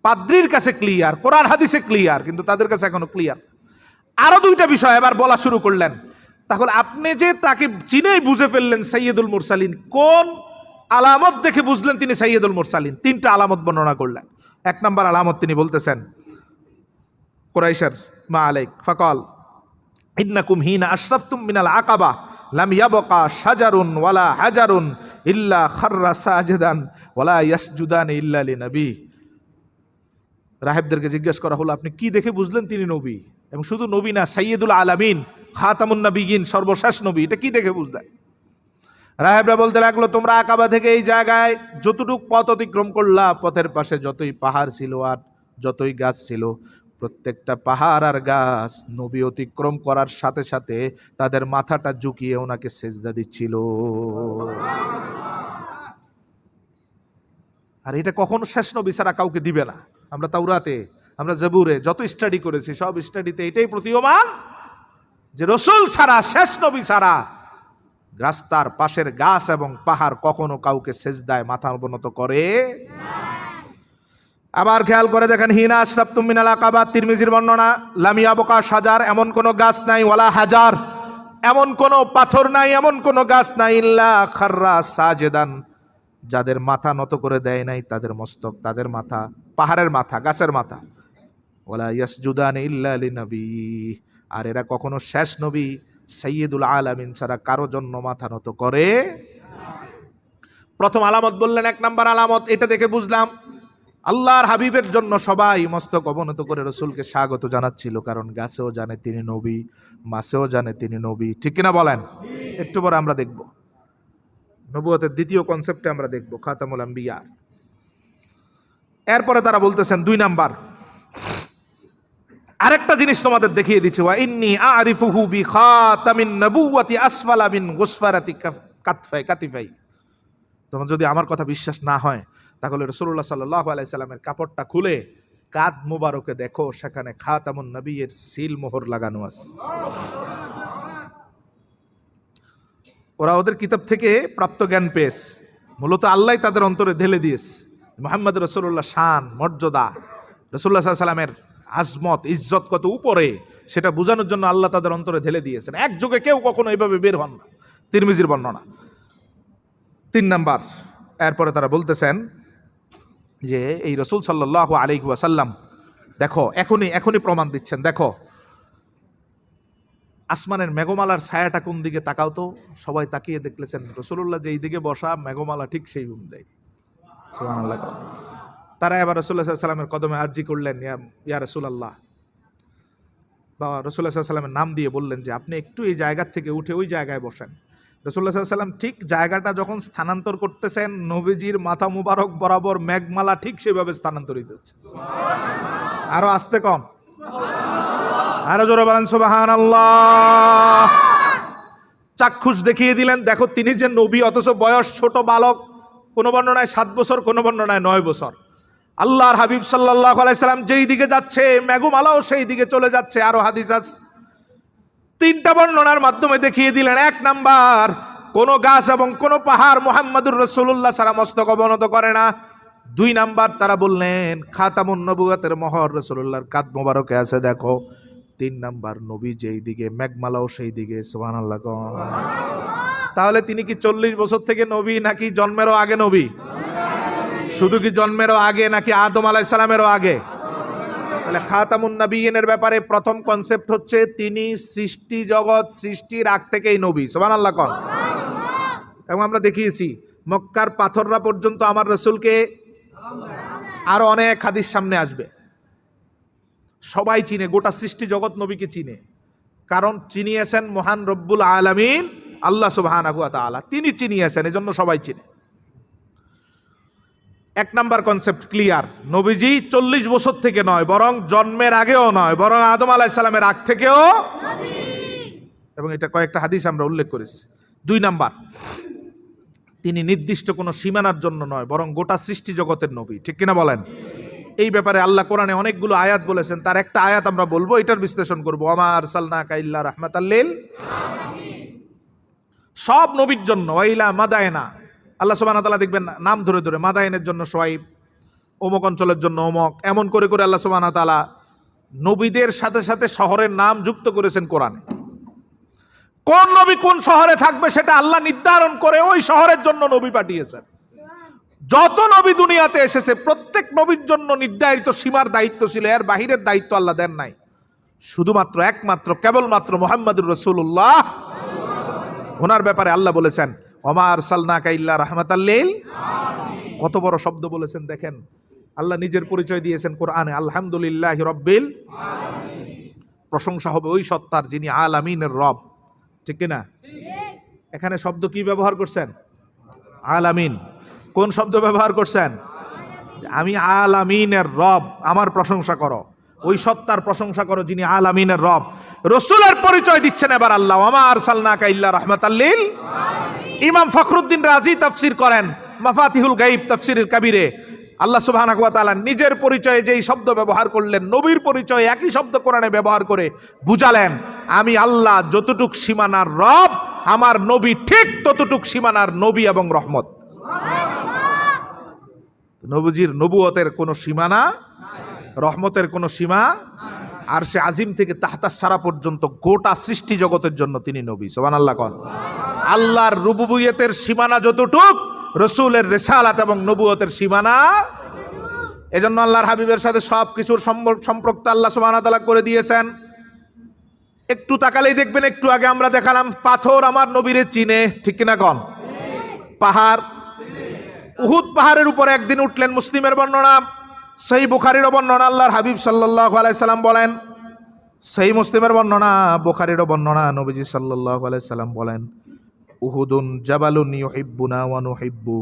পাদ্রীর কাছে ক্লিয়ার, কোরআন হাদিসে ক্লিয়ার, কিন্তু তাদের কাছে এখনো ক্লিয়ার। আরো দুইটা বিষয় এবার বলা শুরু করলেন। তাহলে আপনি যে তাকে চিনেই বুঝে ফেললেন সাইয়্যিদুল মুরসালিন, কোন আলামত দেখে বুঝলেন তিনি সাইয়্যিদুল মুরসালিন? 3টা আলামত বর্ণনা করলেন। 1 নম্বর আলামত তিনি বলতেছেন, কুরাইশের মা আলাইক ফাকাল ইন্নাকুম হিনা আশরাফতুম মিনাল আকাবা লাম ইয়াবকা শাজারুন ওয়ালা হাজারুন ইল্লা খাররা সাজিদান ওয়ালা ইয়াসজুদান ইল্লা লিনবী। রাহেবদেরকে জিজ্ঞেস করা হলো, আপনি কি দেখে বুঝলেন তিনি নবী? এবং শুধু নবী না, সাইয়্যিদুল আলামিন, খাতামুন নবিয়্যিন, সর্বশেষ নবী, এটা কি দেখে বুঝলেন? রাহেবরা বলতে লাগলো, তোমরা আকাবা থেকে এই জায়গায় যতটুক পথ অতিক্রম করলা, পথের পাশে যতই পাহাড় ছিল আর যতই গাছ ছিল, প্রত্যেকটা পাহাড় আর গাছ নবী অতিক্রম করার সাথে সাথে তাদের মাথাটা ঝুঁকিয়ে ওনাকে সেজদা দিচ্ছিল। আর এটা কখনো শেষ নবী ছাড়া কাউকে দিবে না। আমরা তাওরাতে, আমরা জবুরে যত স্টাডি করেছি, সব স্টাডিতে এটাই প্রতীয়মান যে রসুল ছাড়া, শেষ নবী ছাড়া রাস্তার পাশের গাছ এবং পাহাড় কখনো কাউকে সেজদায় মাথা অবনত করে। আবার খেয়াল করে দেখেন, হিনা আশরাফতুম মিনাল আকাবা, তিরমিজির বর্ণনা, লাম ইয়াবকা শাজার, এমন কোনো গাছ নাই, ওয়ালা হাজার, এমন কোনো পাথর নাই, এমন কোনো গাছ নাই, ইল্লা খাররা সাজেদান, যাদের মাথা নত করে দেয় নাই তাদের মস্তক, তাদের মাথা, পাহাড়ের মাথা, গাছের মাথা, ওয়ালা ইয়াসজুদান ইল্লা লিনবী, আর এরা কখনো শেষ নবী সাইয়্যিদুল আলামিন ছাড়া কারো জন্য মাথা নত করে। প্রথম আলামত বললেন, 1 নম্বর আলামত, এটা দেখে বুঝলাম আল্লাহর হাবিবের জন্য সবাই মস্তক অবনত করে রসুলকে স্বাগত জানাচ্ছিল, কারণ গাছেও জানে তিনি নবী, মাছেও জানে তিনি নবী। ঠিক কিনা বলেন? একটু পরে আমরা দেখব নবুয়তের দ্বিতীয় কনসেপ্টে, আমরা দেখব খাতামুল আম্বিয়া। এরপরে তারা বলতেছেন 2 নাম্বার, আরেকটা জিনিস তোমাদের দেখিয়ে দিচ্ছি, ওয়া ইন্নী আরিফুহু বি খাতামিন নবুওয়াতি আসফালা মিন গুসফারাতি কাতিফাই। তোমার যদি আমার কথা বিশ্বাস না হয়, তাহলে রাসূলুল্লাহ সাল্লাল্লাহু আলাইহি সাল্লামের কাপড়টা খুলে কাঁধ মুবারকে দেখো, সেখানে খাতামুন নবিয়্যির সিল মোহর লাগানো আছে। ওরা ওদের কিতাব থেকে প্রাপ্ত জ্ঞান পেয়েছে, মূলত আল্লাহ তাদের অন্তরে ঢেলে দিয়েছে। মুহাম্মদ রাসূলুল্লাহ শান, মর্যাদা, রাসূলুল্লাহ সাল্লাল্লাহু আলাইহি সাল্লামের আজমত, ইজ্জত কত উপরে, সেটা বোঝানোর জন্য আল্লাহ তাদের অন্তরে ঢেলে দিয়েছেন। একযোগে কেউ কখনো এইভাবে বের হন না। তিরমিজির বর্ণনা। 3 নাম্বার, এরপরে তারা বলতেছেন যে এই রাসূল সাল্লাল্লাহু আলাইহি ওয়াসাল্লাম দেখো এখনই প্রমাণ দিচ্ছেন, দেখো আসমানের মেঘমালার ছায়াটা কোন দিকে তাকাও তো। সবাই তাকিয়ে দেখলেছেন রাসূলুল্লাহ যেই দিকে বসা মেঘমালা ঠিক সেই অনুযায়ী। সুবহানাল্লাহ। তারা এবার রাসূলুল্লাহ সাল্লাল্লাহু আলাইহি ওয়াসাল্লামের কদমে আরজি করলেন, ইয়া রাসূলুল্লাহ, বাবা রাসূলুল্লাহ সাল্লাল্লাহু আলাইহি ওয়াসাল্লামের নাম দিয়ে বললেন যে আপনি একটু এই জায়গা থেকে উঠে ওই জায়গায় বসেন। রাসূলুল্লাহ সাল্লাল্লাহু আলাইহি ওয়াসাল্লাম ঠিক জায়গাটা যখন স্থানান্তর করতেছেন, নবীজির মাথা মুবারক বরাবর মেঘমালা ঠিক সেভাবে স্থানান্তরিত হচ্ছে। আরো আস্তে কম, আরো জোরে বলেন সুবহানাল্লাহ। চাক্ষুষ দেখিয়ে দিলেন, দেখো তিনি যে নবী, অথচ বয়স ছোট বালক, কোন বর্ণনায় 7 বছর, কোন বর্ণনায় 9 বছর। আল্লাহর হাবিব সাল্লাল্লাহু আলাইহি সাল্লাম যেই দিকে যাচ্ছে মেঘমালাও সেই দিকে চলে যাচ্ছে। আরো হাদিস আছে, 3টা বর্ণনার মাধ্যমে দেখিয়ে দিলেন। 1 নাম্বার, কোন গাছ এবং কোন পাহাড় মুহাম্মদুর রাসূলুল্লাহ সারা মস্তক অবনত করে না। 2 নাম্বার, তারা বললেন খাতামুন নবুওয়াতের মোহর রাসূলুল্লাহর কাঁধ মোবারকে আছে দেখো। 3 নাম্বার, নবী যেই দিকে মেঘমালাও সেই দিকে। সুবহানাল্লাহ। তাহলে তিনি কি 40 বছর থেকে নবী নাকি জন্মেরও আগে নবী? শুধু কি জন্মেরও আগে নাকি আদম আলাইহিস সালামেরও আগে? তাহলে খাতামুন নবিয়্যিনের ব্যাপারে প্রথম কনসেপ্ট হচ্ছে তিনি সৃষ্টি জগৎ সৃষ্টির আগ থেকেই নবী। সুবহানাল্লাহ। এবং আমরা দেখিয়েছি মক্কার পাথররা পর্যন্ত আমার রাসূলকে, আরো অনেক হাদিস সামনে আসবে, সবাই চিনে, গোটা সৃষ্টি জগৎ নবীকে চিনে। কারণ চিনিয়েছেন মহান রব্বুল আলামিন আল্লাহ সুবহানাহু ওয়া তাআলা, তিনি চিনিয়েছেন, এজন্য সবাই চিনে। 1 নাম্বার কনসেপ্ট ক্লিয়ার, নবীজি 40 বছর থেকে নয়, বরং জন্মের আগেও নয়, বরং আদম আলাইহিস সালামের আগ থেকেও নবী। এবং এটা কয়েকটা হাদিস আমরা উল্লেখ করেছি। 2 নাম্বার, তিনি নির্দিষ্ট কোনো সীমানার জন্য নয়, বরং গোটা সৃষ্টি জগতের নবী। ঠিক কিনা বলেন? এই ব্যাপারে আল্লাহ কোরআনে অনেকগুলো আয়াত বলেছেন, তার একটা আয়াত আমরা বলবো, এটার বিশ্লেষণ করবো। ওয়া মা আরসালনাকা ইল্লা রাহমাতাল লিল আলামিন, সব নবীর জন্য। ওয়াইলা মাদায়না, আল্লাহ সুবহানাহু ওয়া তাআলা দেখবেন নাম ধরে ধরে, মাদায়নের জন্য সোয়াইব, অমুক অঞ্চলের জন্য অমুক, এমন করে করে আল্লাহ সুবহানাহু ওয়া তাআলা নবীদের সাথে সাথে শহরের নাম যুক্ত করেছেন কোরআনে। কোন নবী কোন শহরে থাকবে সেটা আল্লাহ নির্ধারণ করে ওই শহরের জন্য নবী পাঠিয়েছেন। যত নবী দুনিয়াতে এসেছে প্রত্যেক নবীর জন্য নির্ধারিত সীমার দায়িত্ব ছিল, এর বাহিরের দায়িত্ব আল্লাহ দেন নাই। শুধুমাত্র একমাত্র কেবলমাত্র মুহাম্মদুর রাসূলুল্লাহ, ওনার ব্যাপারে আল্লাহ বলেছেন ওমা আরসালনাকা ইল্লা রাহমাতাল লিল আলামিন। কত বড় শব্দ বলেছেন দেখেন। আল্লাহ নিজের পরিচয় দিয়েছেন কোরআনে, আলহামদুলিল্লাহি রাব্বিল আলামিন, প্রশংসা হবে ওই সত্তার যিনি আলামিনের রব। ঠিক কিনা? এখানে শব্দ কি ব্যবহার করছেন? আলামিন। কোন শব্দ ব্যবহার করছেন? আমি আলামিনের রব, আমার প্রশংসা করো, ওই সত্তার প্রশংসা করো যিনি আলামিনের রব। রাসূলের পরিচয় দিচ্ছেন এবার আল্লাহ, ওমা আরসালনাকা ইল্লা রাহমাতাল লিল আলামিন। ইমাম ফখরুদ্দিন রাজি তাফসীর করেন মাফাতিহুল গায়ব তাফসীরের কাবীরে, আল্লাহ সুবহানাহু ওয়া তাআলা নিজের পরিচয়ে যেই শব্দ ব্যবহার করলেন, নবীর পরিচয়ে একই শব্দ কোরআনে ব্যবহার করে বুঝালেন আমি আল্লাহ যতটুক সীমানার রব, আমার নবী ঠিক ততটুক সীমানার নবী এবং রহমত। নবীজির নবুয়তের কোনো সীমানা, রহমতের কোনো সীমা, আর সে আজিম থেকে তাহতাস সারা পর্যন্ত গোটা সৃষ্টি জগতের জন্য তিনি নবী। সুবহানাল্লাহ। আল্লাহর রুবুবিয়তের সীমানা যতটুক, রাসূলের রিসালাত এবং নবুয়তের সীমানা। এজন্য আল্লাহর হাবিবের সাথে সব কিছুর সম্পর্ক আল্লাহ সুবহানাহু ওয়া তাআলা করে দিয়েছেন। একটু তাকালেই দেখবেন, একটু আগে আমরা দেখালাম পাথর আমার নবীরে চিনে। ঠিক কিনা কন? পাহাড়, উহুদ পাহাড়ের উপরে একদিন উঠলেন, মুসলিমের বর্ণনা, সহিহ বুখারীর বর্ণনা, আল্লাহর হাবিব সাল্লাল্লাহু আলাইহি সাল্লাম বলেন, সহিহ মুসলিমের বর্ণনা, বুখারীর বর্ণনা, নবীজি সাল্লাল্লাহু আলাইহি সাল্লাম বলেন উহুদুন জাবালুন ইউহিব্বুনা ওয়া নুহিব্বু।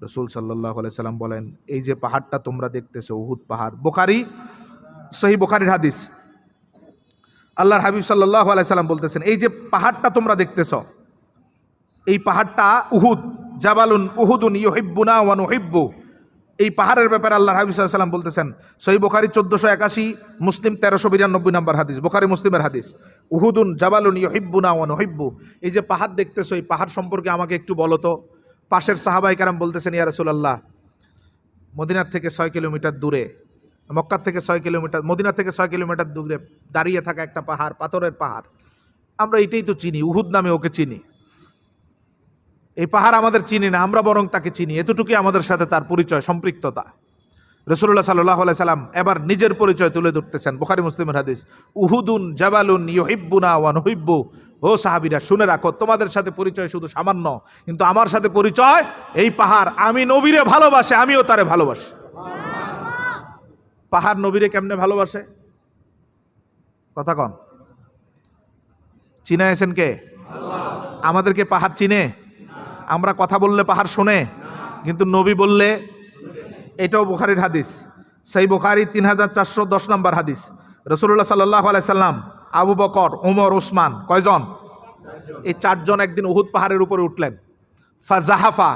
রাসূল সাল্লাল্লাহু আলাইহি সাল্লাম বলেন এই যে পাহাড়টা তোমরা দেখতেছো উহুদ পাহাড়, বুখারী, সহিহ বুখারীর হাদিস, আল্লাহর হাবিব সাল্লাল্লাহু আলাইহি সাল্লাম বলতেছেন এই যে পাহাড়টা তোমরা দেখতেছো, এই পাহাড়টা উহুদ, জাবালুন উহুদুন ইউহিব্বুনা ওয়া নুহিব্বু। এই পাহাড়ের ব্যাপারে আল্লাহর হাবিব সাল্লাল্লাহু আলাইহি সাল্লাম বলতেছেন, সহিহ বুখারী 1481, মুসলিম 1392 নম্বর হাদিস, বুখারী মুসলিমের হাদিস, উহুদুন জাবালুন ইউহিব্বুনা ওয়া নুহিব্বু। এই যে পাহাড় দেখতেছো, এই পাহাড় সম্পর্কে আমাকে একটু বলো তো। পাশের সাহাবায়ে কেরাম বলতেছেন ইয়া রাসূলুল্লাহ, মদিনার থেকে 6 কিলোমিটার দূরে, মক্কা থেকে 6 কিলোমিটার, মদিনা থেকে 6 কিলোমিটার দূরে দাঁড়িয়ে থাকা একটা পাহাড়, পাথরের পাহাড়, আমরা এটাই তো চিনি, উহুদ নামে ওকে চিনি। এই পাহাড় আমাদের চিনি না, আমরা বরং তাকে চিনি, এতটুকুই আমাদের সাথে তার পরিচয়, সম্পৃক্ততা। রাসূলুল্লাহ সাল্লাল্লাহু আলাইহি সাল্লাম এবার নিজের পরিচয় তুলে ধরতেছেন, বুখারী মুসলিমের হাদিস। উহুদুন জাবালুন ইউহিব্বুনা ওয়া নুহিব্বু। ও সাহাবীরা শুনে রাখো, তোমাদের সাথে পরিচয় শুধু সামান্য, কিন্তু আমার সাথে পরিচয় এই পাহাড়। আমি নবীরে ভালোবাসে, আমিও তারে ভালোবাসি। পাহাড় নবীরে কেমনে ভালোবাসে? কথা কন। চিনাইছেন কে? আমাদেরকে পাহাড় চিনে? আমরা কথা বললে পাহাড় শোনে, কিন্তু নবী বললে, এটাও বুখারীর হাদিস, সহিহ বুখারী 3410 নম্বর হাদিস। রাসূলুল্লাহ সাল্লাল্লাহু আলাইহি সাল্লাম, আবু বকর, ওমর, ওসমান, কয়জন? এই চারজন একদিন উহুদ পাহাড়ের উপরে উঠলেন। ফাজাহাফা,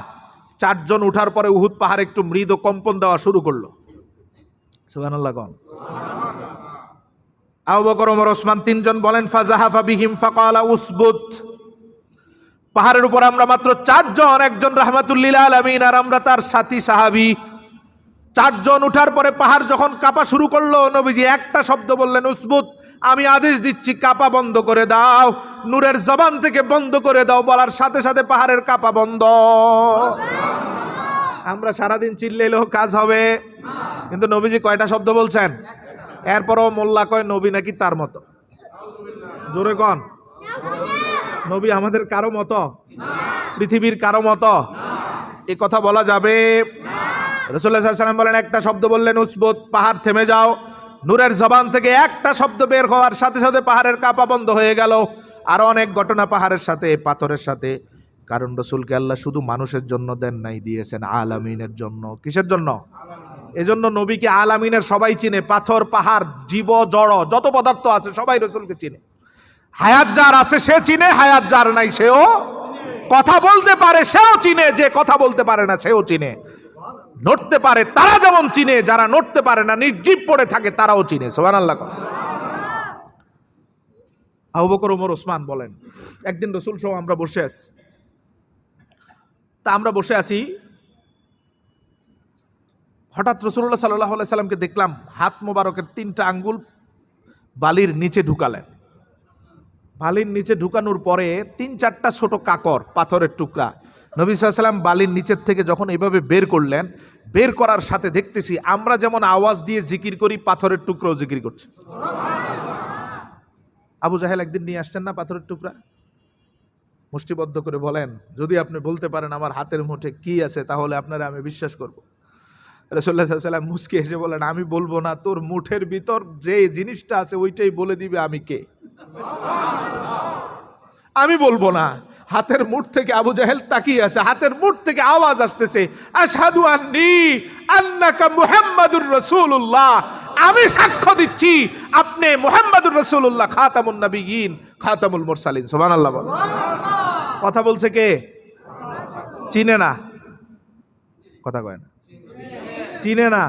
চারজন উঠার পরে উহুদ পাহাড় একটু মৃদু কম্পন দেওয়া শুরু করলো। সুবহানাল্লাহ কোন? আবু বকর, ওমর, ওসমান তিনজন বলেন, ফাজাহাফা বিহিম ফাকালা উসবুত। পাহাড়ের উপর আমরা মাত্র চারজন, একজন রাহমাতুল লিল আলামিন, আর আমরা তার সাথী সাহাবী। চারজন উঠার পরে পাহাড় যখন কাঁপা শুরু করলো, নবীজি একটা শব্দ বললেন, উসবুত। আমি আদেশ দিচ্ছি, কাঁপা বন্ধ করে দাও, নূরের জবান থেকে বন্ধ করে দাও। বলার সাথে সাথে পাহাড়ের কাঁপা বন্ধ। আমরা সারাদিন চিল্লাইলেও কাজ হবে, কিন্তু নবীজি কয়টা শব্দ বলছেন? এরপরও মোল্লা কয় নবী নাকি তার মতো। জোরে কন। নবী আমাদের কারো মতো? পৃথিবীর কারো মতো? এ কথা বলা যাবে? রাসূলুল্লাহ সাল্লাল্লাহু আলাইহি ওয়াসাল্লাম বলেন, একটা শব্দ বললেন, উসবুত, পাহাড় থেমে যাও। নূরের জবান থেকে একটা শব্দ বের হওয়ার সাথে সাথে পাহাড়ের কাঁপা বন্ধ হয়ে গেল। আরো অনেক ঘটনা পাহাড়ের সাথে, পাথরের সাথে। কারণ রাসূলকে আল্লাহ শুধু মানুষের জন্য দেন নাই, দিয়েছেন আলামিনের জন্য। কিসের জন্য? এজন্য নবীকে আলামিনের সবাই চিনে। পাথর, পাহাড়, জীব, জড়, যত পদার্থ আছে সবাই রাসূলকে চিনে। হায়াত যার আছে সে চিনে, হায়াত যার নাই সেও। কথা বলতে পারে সেও চিনে, যে কথা বলতে পারে না সেও চিনে। নড়তে পারে তারা যেমন চিনে, যারা নড়তে পারে না, নির্জীব পড়ে থাকে, তারাও চিনে। সুবহানাল্লাহ। আবু বকর, ওমর, ওসমান বলেন, একদিন রাসূল সহ আমরা বসে আছি। তা আমরা বসে আছি, হঠাৎ রাসূলুল্লাহ সাল্লাল্লাহু আলাইহি সাল্লামকে দেখলাম হাত মোবারকের 3টা আঙ্গুল বালির নিচে ঢুকালেন। বালির নিচে ঢুকানোর পরে 3-4টা ছোট কাকর, পাথরের টুকরা, নবী সাল্লাল্লাহু আলাইহি সাল্লাম বালির নিচের থেকে যখন এইভাবে বের করলেন, বের করার সাথে দেখতেছি আমরা যেমন আওয়াজ দিয়ে জিকির করি, পাথরের টুকরাও জিকির করছে। আবু জাহেল একদিন নিয়ে আসছেন না পাথরের টুকরা, মুষ্টিবদ্ধ করে বলেন, যদি আপনি বলতে পারেন আমার হাতের মুঠে কি আছে, তাহলে আপনারা আমি বিশ্বাস করব। রাসূলুল্লাহ সাল্লাল্লাহু আলাইহি ওয়াসাল্লাম মুস্কি হেসে বলেন, আমি বলবো না, তোর মুঠের ভিতর যে জিনিসটা আছে ওইটাই বলে দিবে আমি কে। আমি বলবো না। হাতের মুঠ থেকে আবু জাহেল তাকিয়ে আছে, হাতের মুঠ থেকে আওয়াজ আসতেছে, আশহাদু আন্নী আন্নাকা মুহাম্মাদুর রাসূলুল্লাহ। আমি সাক্ষ্য দিচ্ছি আপনি মুহাম্মাদুর রাসূলুল্লাহ, খাতামুন নবিয়্যিন, খাতামুল মুরসালিন। সুবহানাল্লাহ। কথা বলছে কে? চিনে না? কথা কয় না। চিনে না?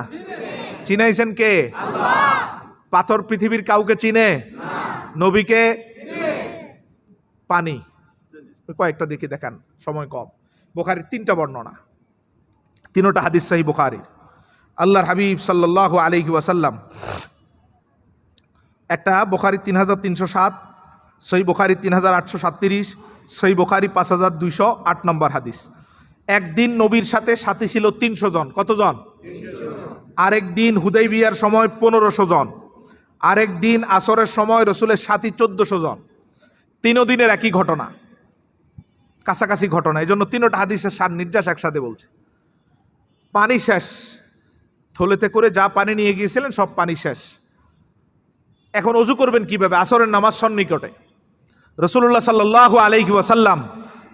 চিনাইছেন কে? আল্লাহ। পাথর পৃথিবীর কাউকে চিনে? নবীকে? পানি কয়েকটা দেখি, দেখান, সময় কম। বুখারীর 3টা বর্ণনা, 3টা হাদিস সহিহ বুখারীর। আল্লাহর হাবিব সাল্লাল্লাহু আলাইহি ওয়াসাল্লাম, একটা বুখারী 3307, সহিহ বুখারী 3837, সহিহ বুখারী 5208 নম্বর হাদিস। একদিন নবীর সাথে সাথী ছিল 300 জন। কতজন? 300 জন। আরেকদিন হুদাইবিয়ার সময় 1500 জন। আরেকদিন আসরের সময় রাসূলের সাথী 1400 জন। 3 দিনের একই ঘটনা, কাছাকাছি ঘটনা। এই জন্য 3টা হাদিসের সার নির্যাস একসাথে বলছে। পানি শেষ, থলেতে করে যা পানি নিয়ে গিয়েছিলেন সব পানি শেষ। এখন অজু করবেন কিভাবে? আসরের নামাজ সন্নিকটে। রাসূলুল্লাহ সাল্লাল্লাহু আলাইহি ওয়াসাল্লাম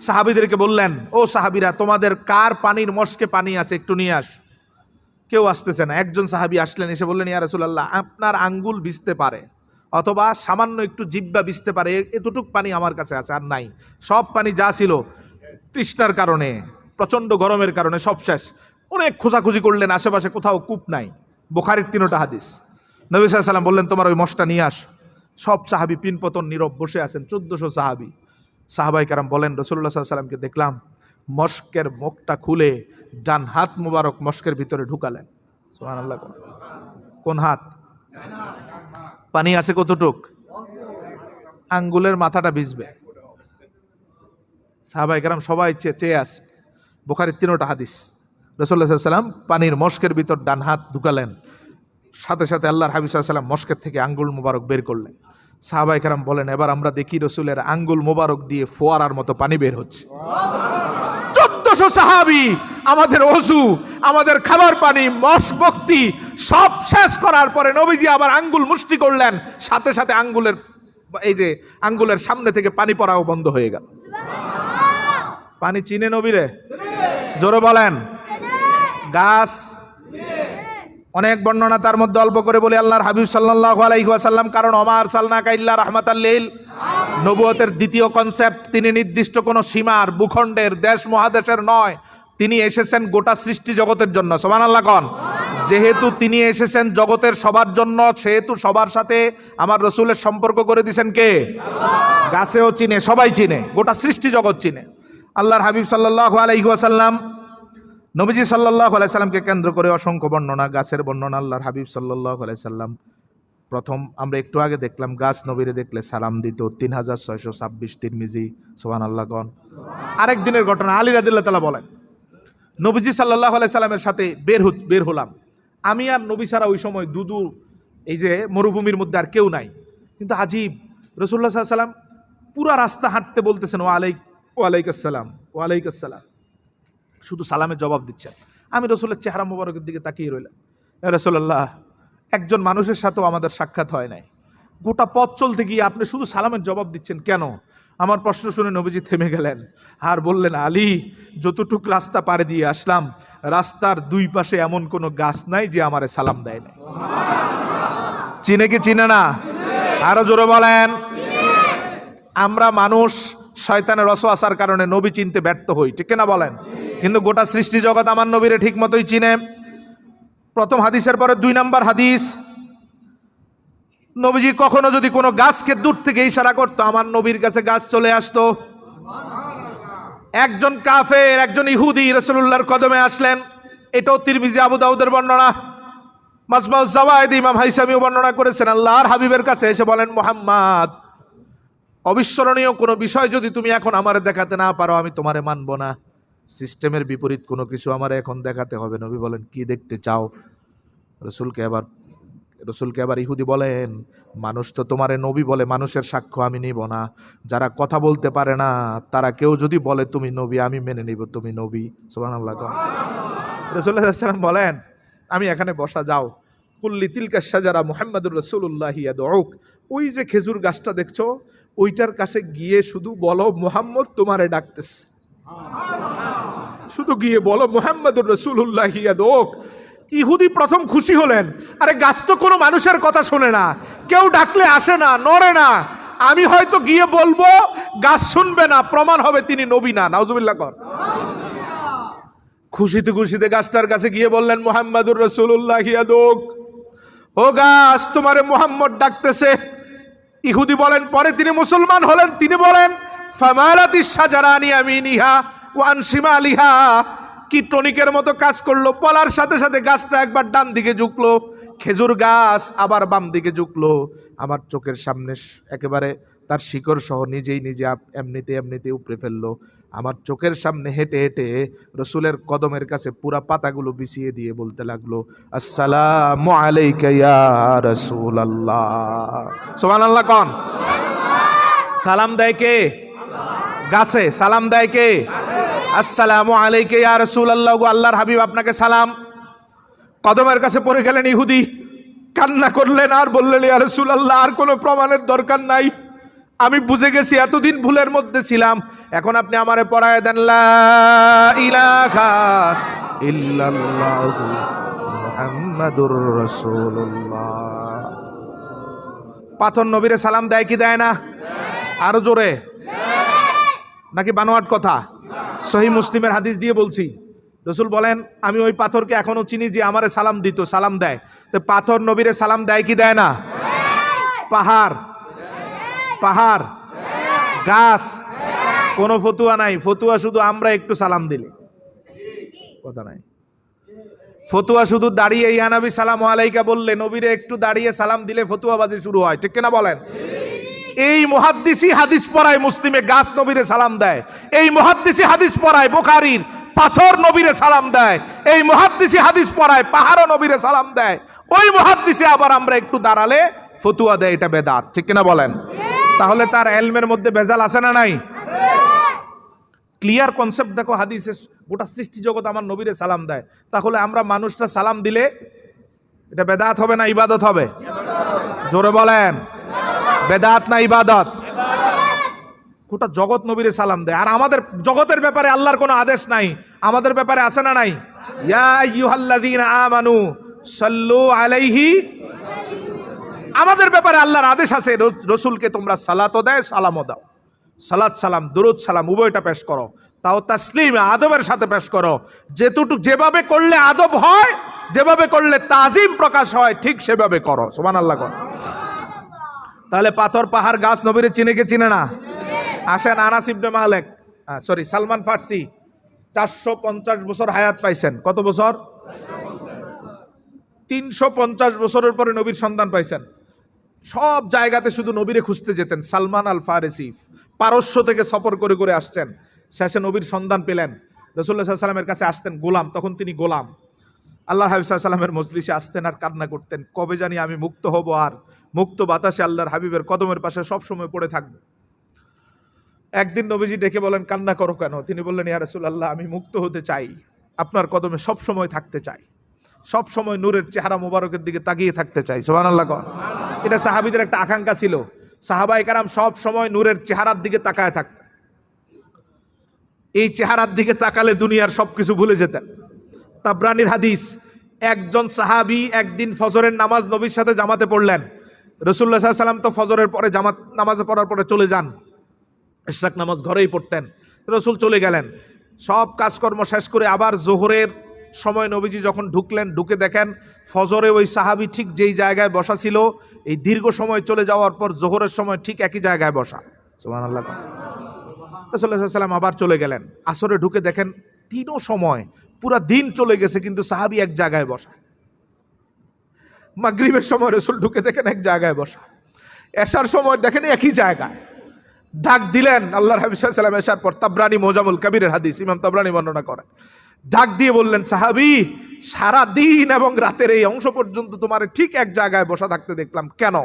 সাহাবীদেরকে বললেন, ও সাহাবীরা, তোমাদের কার পানির মশকে পানি আছে একটু নিয়ে আস। কেউ আসতেছে না। একজন সাহাবী আসলেন, এসে বললেন, ইয়া রাসূলুল্লাহ, আপনার আঙ্গুল ভিজতে পারে অথবা সামান্য একটু জিহ্বা ভিজতে পারে, এতটুক পানি আমার কাছে আছে, আর নাই। সব পানি যা ছিল তৃষ্ণার কারণে, প্রচন্ড গরমের কারণে সব শেষ। অনেক খোঁজাখুঁজি করলেন, আশেপাশে কোথাও কূপ নাই। বুখারীর 3টা হাদিস। নবী সাল্লাল্লাহু আলাইহি ওয়াসাল্লাম বললেন, তোমার ওই মশটা নিয়ে আস। সব সাহাবী পিনপতন নীরব বসে আছেন, 1400 সাহাবী। সাহাবায়ে কেরাম বলেন, রাসূলুল্লাহ সাল্লাল্লাহু আলাইহি ওয়াসাল্লামকে দেখলাম মশকের মুখটা খুলে ডান হাত মুবারক মশকের ভিতরে ঢুকালেন। সুবহানাল্লাহ। কোন হাত? পানি আছে কতটুক? আঙ্গুলের মাথাটা ভিজবে। সাহাবায়ে কেরাম সবাই চেয়ে আছে। বুখারীর 3টা হাদিস। রাসূলুল্লাহ সাল্লাল্লাহু আলাইহি ওয়াসাল্লাম পানির মশকের ভিতর ডান হাত ঢুকালেন, সাথে সাথে আল্লাহর হাবিব সাল্লাল্লাহু আলাইহি ওয়াসাল্লাম মশকের থেকে আঙ্গুল মোবারক বের করলেন। সাহাবায়ে কেরাম বলেন, এবার আমরা দেখি রসুলের আঙ্গুল মোবারক দিয়ে ফোয়ারার মতো পানি বের হচ্ছে। 1400 সাহাবী আমাদের ওযু, আমাদের খাবার পানি, মশক ভক্তি সব শেষ করার পরে নবীজি আবার আঙ্গুল মুষ্টি করলেন, সাথে সাথে আঙ্গুলের এই যে আঙ্গুলের সামনে থেকে পানি পড়াও বন্ধ হয়ে গেল। পানি চিনে নবীরে? জোরে বলেন। গাছ অনেক বর্ণনা, তার মধ্যে অল্প করে বলি আল্লাহর হাবিব সাল্লাল্লাহু আলাইহি ওয়াসাল্লাম, কারণ ওমা আরসালনাকা ইল্লা রাহমাতাল লিল নবুয়তের দ্বিতীয় কনসেপ্ট, তিনি নির্দিষ্ট কোনো সীমার, ভূখণ্ডের, দেশ মহাদেশের নয়, তিনি এসেছেন গোটা সৃষ্টি জগতের জন্য। সুবহানাল্লাহ কোন। যেহেতু তিনি এসেছেন জগতের সবার জন্য, সেহেতু সবার সাথে আমার রসুলের সম্পর্ক করে দিয়েছেন কে? গাছেও চিনে, সবাই চিনে, গোটা সৃষ্টি জগৎ চিনে। আল্লাহর হাবিব সাল্লাল্লাহু আলাইহি ওয়াসাল্লাম, নবীজি সাল্লাল্লাহু আলাইহি সাল্লামকে কেন্দ্র করে অসংখ্য বর্ণনা, গাছের বর্ণনা। আল্লাহর হাবিব সাল্লাল্লাহু আলাইহি সাল্লাম প্রথম আমরা একটু আগে দেখলাম গাছ নবীরে দেখলে সালাম দিত। 3626 তিরমিজি। সুবহানাল্লাহ কোন। আরেক দিনের ঘটনা, আলী রাদিয়াল্লাহু তাআলা বলেন, নবীজি সাল্লাল্লাহু আলাইহি সাল্লামের সাথে বের হলাম, আমি আর নবী ছাড়া ওই সময় দুদু এই যে মরুভূমির মধ্যে আর কেউ নাই। কিন্তু আজীব, রাসূলুল্লাহ সাল্লাল্লাহু আলাইহি সাল্লাম পুরা রাস্তা হাঁটতে বলতেছেন ওয়ালাইকুম আসসালাম, শুধু সালামের জবাব দিচ্ছেন। আমি রসুলের চেহারা মোবারকের দিকে তাকিয়ে রইলাম। ইয়া রাসূলুল্লাহ, একজন মানুষের সাথেও আমাদের সাক্ষাৎ হয় নাই, গোটা পথ চলতে গিয়ে আপনি শুধু সালামের জবাব দিচ্ছেন কেন? আমার প্রশ্ন শুনে নবীজি থেমে গেলেন আর বললেন, আলী, যতটুক রাস্তা পাড়ে দিয়ে আসলাম, রাস্তার দুই পাশে এমন কোনো গাছ নাই যে আমারে সালাম দেয় না। চিনে কি চিনে না? আরো জোরে বলেন। আমরা মানুষ শয়তানের ওয়াসওয়াসার কারণে নবী চিনতে ব্যর্থ হই, ঠিক না বলেন? কিন্তু গোটা সৃষ্টি জগৎ আমার নবীরে ঠিক মতোই চিনে। প্রথম হাদিসের পরে 2 নম্বর হাদিস, নবীজি কখনো যদি কোনো গাছকে দূর থেকে ইশারা করতো, আমার নবীর কাছে গাছ চলে আসতো। একজন কাফের, একজন ইহুদি রাসূলুল্লাহর কদমে আসলেন, এটাও তিরমিজি, আবু দাউদের বর্ণনা। মাজমাউজ জাওয়ায়েদ ইমাম হাইসামিও বর্ণনা করেছেন, আল্লাহর হাবিবের কাছে এসে বলেন, মুহাম্মদ, অবিস্মরণীয় কোনো বিষয় যদি তুমি এখন আমারে দেখাতে না পারো, আমি তোমারে মানব না। সিস্টেমের বিপরীত কোনো কিছু আমারে এখন দেখাতে হবে। নবী বলেন, কি দেখতে চাও? রসুলকে আবার ইহুদি বলেন, মানুষ তো তোমারে নবী বলে, মানুষের সাক্ষ্য আমি নিব না। যারা কথা বলতে পারে না, তারা কেউ যদি বলে তুমি নবী, আমি মেনে নিব তুমি নবী। সুবহানাল্লাহ। রাসূলুল্লাহ সাল্লাল্লাহু আলাইহি ওয়াসাল্লাম বলেন, আমি এখানে বসা, যাও। কুল্লি তিলকা শাজারা মুহাম্মাদুর রাসূলুল্লাহ ইয়াদউক, ওই যে খেজুর গাছটা দেখছো, ওইটার কাছে গিয়ে শুধু বলো মুহাম্মদ তোমারে ডাকতেছে। শুধু গিয়ে বলো মুহাম্মাদুর রাসূলুল্লাহ ইয়াদউক। ইহুদি প্রথম খুশি হলেন, আরে গাছ তো কোনো মানুষের কথা শোনে না, কেউ ডাকলে আসে না, নড়ে না, আমি হয়তো গিয়ে বলবো, গাছ শুনবে না, প্রমাণ হবে তিনি নবী না। নাউজুবিল্লাহ কর। খুশিতে খুশিতে গাছটার কাছে গিয়ে বললেন, মুহাম্মাদুর রাসূলুল্লাহ ইয়াদউক, ও গাছ, তোমারে মুহাম্মদ ডাকতেছে। ইহুদি বলেন, পরে তিনি মুসলমান হলেন, তিনি বলেন, ফামালাতিশ শাজারা আন ইয়ামিনিহা ওয়া আন শিমালিহা, কি টনিকের মতো কাজ করলো। বলার সাথে সাথে গাছটা একবার ডান দিকে ঝুঁকলো, খেজুর গাছ আবার বাম দিকে ঝুঁকলো। আমার চোখের সামনে একেবারে তার শিকড় সহ নিজে এমনিতে উপড়ে ফেললো। আমার চোখের সামনে হেঁটে হেঁটে রসুলের কদমের কাছে পুরা পাতাগুলো বিছিয়ে দিয়ে বলতে লাগলো, আসসালামু আলাইকা ইয়া রাসূলুল্লাহ। সুবহানাল্লাহ কোন। সালাম দেয় কে? গাছে। সালাম দেয় কে? আসসালামু আলাইকা ইয়া রাসূলুল্লাহ, আল্লাহর হাবিব আপনাকে সালাম। কদমের কাছে পড়ে গেলেন ইহুদি, কান্না করলেন আর বললেন, ইয়া রাসূলুল্লাহ, আর কোনো প্রমাণের দরকার নাই, আমি বুঝে গেছি, এতদিন ভুলের মধ্যে ছিলাম, এখন আপনি আমারে পড়ায় দেন, লা ইলাহা ইল্লাল্লাহু মুহাম্মাদুর রাসূলুল্লাহ। পাথর নবীরে সালাম দেয় কি দেয় না? আরো জোরে। নাকি বানোয়াট কথা? সহিহ মুসলিমের হাদিস দিয়ে বলছি। রসুল বলেন, আমি ওই পাথরকে এখনো চিনি যে আমারে সালাম দিত, সালাম দেয়। তো পাথর নবীরে সালাম দেয় কি দেয় না? পাহাড়, গাছ, কোনো ফতুয়া নাই। ফতুয়া শুধু আমরা একটু সালাম দিলে, কথা নাই। ফতুয়া শুধু দাঁড়িয়ে ইয়া নবী সালাম আলাইকা বললে, নবীরে একটু দাঁড়িয়ে সালাম দিলে ফতুয়াবাজি শুরু হয়, ঠিক কিনা বলেন? এই মুহাদ্দিসি হাদিস পড়ায় মুসলিমে গাছ নবীরে সালাম দেয়, এই মুহাদ্দিসি হাদিস পড়ায় বুখারীর পাথর নবীরে সালাম দেয়, এই মুহাদ্দিসি হাদিস পড়ায় পাহাড় নবীরে সালাম দেয়, ওই মুহাদ্দিসে আবার আমরা একটু দাঁড়ালে ফতুয়া দেয় এটা বেদাত, ঠিক কিনা বলেন? তাহলে তার ইলমের মধ্যে ভেজাল আছে না নাই? ক্লিয়ার কনসেপ্ট দেখো হাদিসে, গোটা সৃষ্টি জগৎ আমার নবীরে সালাম দেয়, তাহলে আমরা মানুষটা সালাম দিলে এটা বেদাত হবে না ইবাদত হবে? জোরে বলেন, বেদাত না ইবাদত? গোটা জগৎ নবীরে সালাম দেয়, আর আমাদের জগতের ব্যাপারে আল্লাহর কোনো আদেশ নাই, আমাদের ব্যাপারে আছে না নাই? ইয়া আইয়ুহাল্লাযীনা আমানু সাল্লু আলাইহি, আমাদের ব্যাপারে আল্লাহর আদেশ আছে, রসুলকে তোমরা সালাতও দেয় সালামও দাও, সালাত সালাম দুরুদ সালাম উভয়টা পেশ করো, তাও তাসলিম আদবের সাথে পেশ করো, যেভাবে করলে আদব হয়, যেভাবে করলে তাজিম প্রকাশ হয়, ঠিক সেভাবে করো। সুবহানাল্লাহ। তাহলে পাথর পাহাড় গাছ নবীরে চিনে কে চিনে না? আসেন, আনাস ইবনে মালিক সালমান ফার্সি 450 বছর হায়াত পাইছেন। কত বছর? 350 বছরের পরে নবীর সন্ধান পাইছেন। সব জায়গাতে শুধু নবীরে খুঁজতে যেতেন। সালমান আল ফারসি পারস্য থেকে সফর করে করে আসছেন, শেষে নবীর সন্ধান পেলেন। রাসূলুল্লাহ সাল্লাল্লাহু আলাইহি ওয়াসাল্লামের কাছে আসতেন গোলাম, তখন তিনি গোলাম। আল্লাহ হাবিব সাল্লাল্লাহু আলাইহি ওয়াসাল্লামের মজলিসে আসতেন আর কান্না করতেন, কবে জানি আমি মুক্ত হব আর মুক্ত বাতাসে আল্লাহর হাবিবের কদমের পাশে সব সময় পড়ে থাকব। একদিন নবীজি ডেকে বলেন, কান্না করো কেন? তিনি বললেন, ইয়া রাসূলুল্লাহ, আমি মুক্ত হতে চাই, আপনার কদমে সব সময় থাকতে চাই, সব সময় নূরের চেহারা মোবারকের দিকে তাকিয়ে থাকতে চাই। সুবহানাল্লাহ। এটা সাহাবীদের একটা আকাঙ্ক্ষা ছিল, সাহাবায়ে কেরাম সব সময় নূরের চেহারার দিকে তাকায় থাকতেন। এই চেহারার দিকে তাকালে দুনিয়ার সবকিছু ভুলে যেতেন। তাবরানির হাদিস, একজন সাহাবী একদিন ফজরের নামাজ নবীর সাথে জামাতে পড়লেন। রাসূলুল্লাহ সাল্লাল্লাহু আলাইহি ওয়াসাল্লাম তো ফজরের পরে জামাত নামাজে পড়ার পরে চলে যান, ইশরাক নামাজ ঘরেই পড়তেন। রাসূল চলে গেলেন, সব কাজকর্ম শেষ করে আবার জোহরের সময় নবীজি যখন ঢুকলেন, ঢুকে দেখেন ফজরে ওই সাহাবী ঠিক যেই জায়গায় বসা ছিল, এই দীর্ঘ সময় চলে যাওয়ার পর জোহরের সময় ঠিক একই জায়গায় বসা। সুবহানাল্লাহ। রাসূলুল্লাহ সাল্লাল্লাহু আলাইহি ওয়াসাল্লাম আবার চলে গেলেন, আসরে ঢুকে দেখেন তিনও সময় পুরা দিন চলে গেছে কিন্তু সাহাবী এক জায়গায় বসা। মাগরিবের সময় রাসূল ঢুকে দেখেন এক জায়গায় বসা, এশার সময় দেখেন একই জায়গায়। ডাক দিলেন আল্লাহর হাবিব সাল্লাল্লাহু আলাইহি ওয়াসাল্লাম এশার পর, তাবরানি মুজামুল কবিরের হাদিস, ইমাম তাবরানি বর্ণনা করেন। ডাক দিয়ে বললেন, সাহাবী, সারা দিন এবং রাতের এই অংশ পর্যন্ত তোমার ঠিক এক জায়গায় বসা থাকতে দেখলাম, কেন?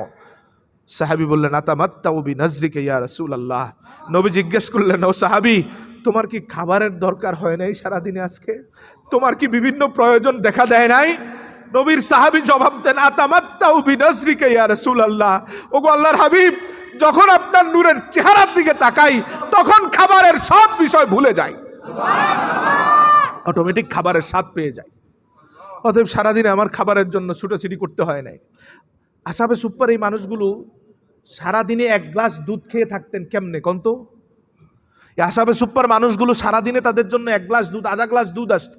সাহাবী বললেন, আতামাত্তাউ বিনাজরিকা ইয়া রাসূলুল্লাহ। নবী জিজ্ঞেস করলেন, ও সাহাবী, তোমার কি খাবারের দরকার হয় নাই সারাদিনে আজকে? তোমার কি বিভিন্ন প্রয়োজন দেখা দেয় নাই? নবীর সাহাবী জবাব দেন, আতামাত্তাউ বিনাজরিকা ইয়া রাসূলুল্লাহ। ওগো আল্লাহর হাবিব, যখন আপনার নূরের চেহারার দিকে তাকাই তখন খাবারের সব বিষয় ভুলে যাই, অটোমেটিক খাবারের স্বাদ পেয়ে যায়। অতএব সারাদিনে আমার খাবারের জন্য ছুটোছুটি করতে হয় নাই। আসহাবে সুফফার এই মানুষগুলো সারাদিনে এক গ্লাস দুধ খেয়ে থাকতেন কেমনে কোন তো? আসহাবে সুফফার মানুষগুলো সারাদিনে তাদের জন্য এক গ্লাস দুধ, আধা গ্লাস দুধ আসত।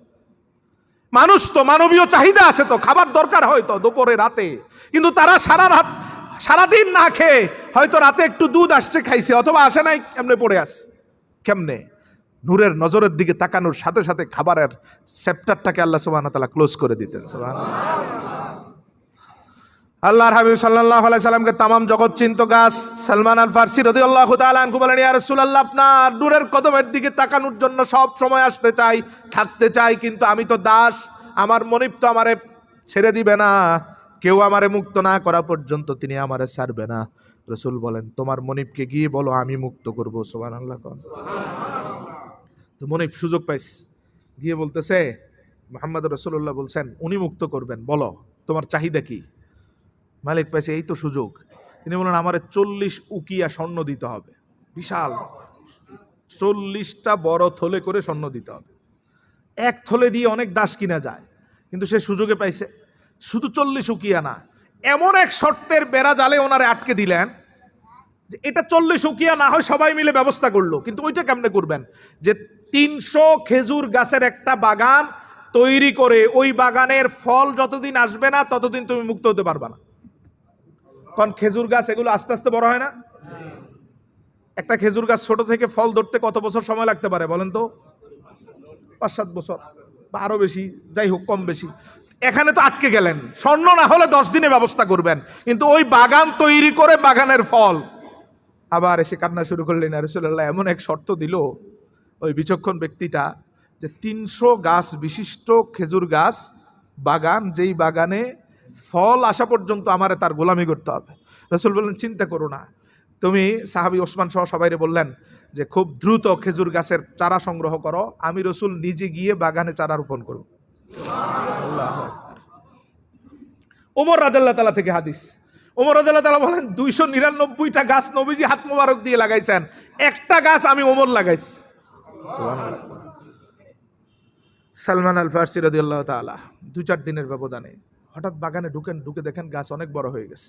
মানুষ তো, মানবীয় চাহিদা আছে তো, খাবার দরকার হয় তো দুপুরে রাতে, কিন্তু তারা সারাদিন না খেয়ে হয়তো রাতে একটু দুধ আসছে খাইছে, অথবা আসে নাই, কেমনে পড়ে আসে? কেমনে? নূরের নজরের দিকে তাকানোর সাথে সাথে খাবারের চ্যাপ্টারটাকে আল্লাহ সুবহানাহু ওয়া তাআলা ক্লোজ করে দিতেন। আল্লাহর হাবিব সাল্লাল্লাহু আলাইহি সাল্লামকে তামাম জগৎ চিনত। গাছ সালমান আল ফারসি রাদিয়াল্লাহু তাআলা আনহু বলেন, ইয়া রাসূলুল্লাহ, আপনার নূরের কদমের দিকে তাকানোর জন্য সব সময় আসতে চাই, থাকতে চাই, কিন্তু আমি তো দাস, আমার মনিব তো আমারে ছেড়ে দিবে না, কেউ আমারে মুক্ত না করা পর্যন্ত তিনি আমারে ছাড়বে না। রাসূল বলেন, তোমার মনিবকে গিয়ে বলো আমি মুক্ত করব। সুবহানাল্লাহ। তো মনিব সুযোগ পাইছে, গিয়ে বলতেছে, মুহাম্মদ রাসূলুল্লাহ বলছেন উনি মুক্ত করবেন, বলো তোমার চাহিদা কি? মালিক পাইছে এই তো সুযোগ। তিনি বলেন, আমারে 40 উকিয়া স্বর্ণ দিতে হবে, বিশাল 40টা বড় থলে করে স্বর্ণ দিতে হবে। এক থলে দিয়ে অনেক দাস কিনা যায়, কিন্তু সে সুযোগে পাইছে। শুধু 40 উকিয়া না, এমন এক শর্তের বেড়া জালে ওনারে আটকে দিলেন যে এটা 40 উকিয়া না হয় সবাই মিলে ব্যবস্থা করলো, কিন্তু ওইটা কেমনে করবেন? যে 300 খেজুর গাছের একটা বাগান তৈরি করে ওই বাগানের ফল যতদিন আসবে না ততদিন তুমি মুক্ত হতে পারবা না। কারণ খেজুর গাছ এগুলো আস্তে আস্তে বড় হয় না? একটা খেজুর গাছ ছোট থেকে ফল ধরতে কত বছর সময় লাগতে পারে বলেন তো? 5-7 বছর বা আরো বেশি, যাই হোক কম বেশি। এখানে তো আটকে গেলেন, স্বর্ণ না হলে 10 দিনে ব্যবস্থা করবেন, কিন্তু ওই বাগান তৈরি করে বাগানের ফল আবার এসে কান্না শুরু করলেন, ইয়া রাসূলুল্লাহ এমন এক শর্ত দিল ওই বিচক্ষণ ব্যক্তিটা যে 300 গাছ বিশিষ্ট খেজুর গাছ বাগান, যেই বাগানে ফল আসা পর্যন্ত আমারে তার গোলামি করতে হবে। রাসূল বললেন চিন্তা করো না, তুমি সাহাবী ওসমান সহ সবাইরে বললেন যে খুব দ্রুত খেজুর গাছের চারা সংগ্রহ করো, আমি রাসূল নিজে গিয়ে বাগানে চারা রোপণ করব। আল্লাহু আকবার। ওমর রাদিয়াল্লাহু তাআলা থেকে হাদিস, ওমর রাদিয়াল্লাহু তাআলা বলেন 299টা গাছ নবীজি হাত মোবারক দিয়ে লাগাইছেন, একটা গাছ আমি ওমর লাগাইছি। সুবহানাল্লাহ। সালমান আল ফারসি রাদিয়াল্লাহু তাআলা 2-4 দিনের ব্যবধানে হঠাৎ বাগানে ঢুকে দেখেন গাছ অনেক বড় হয়ে গেছে।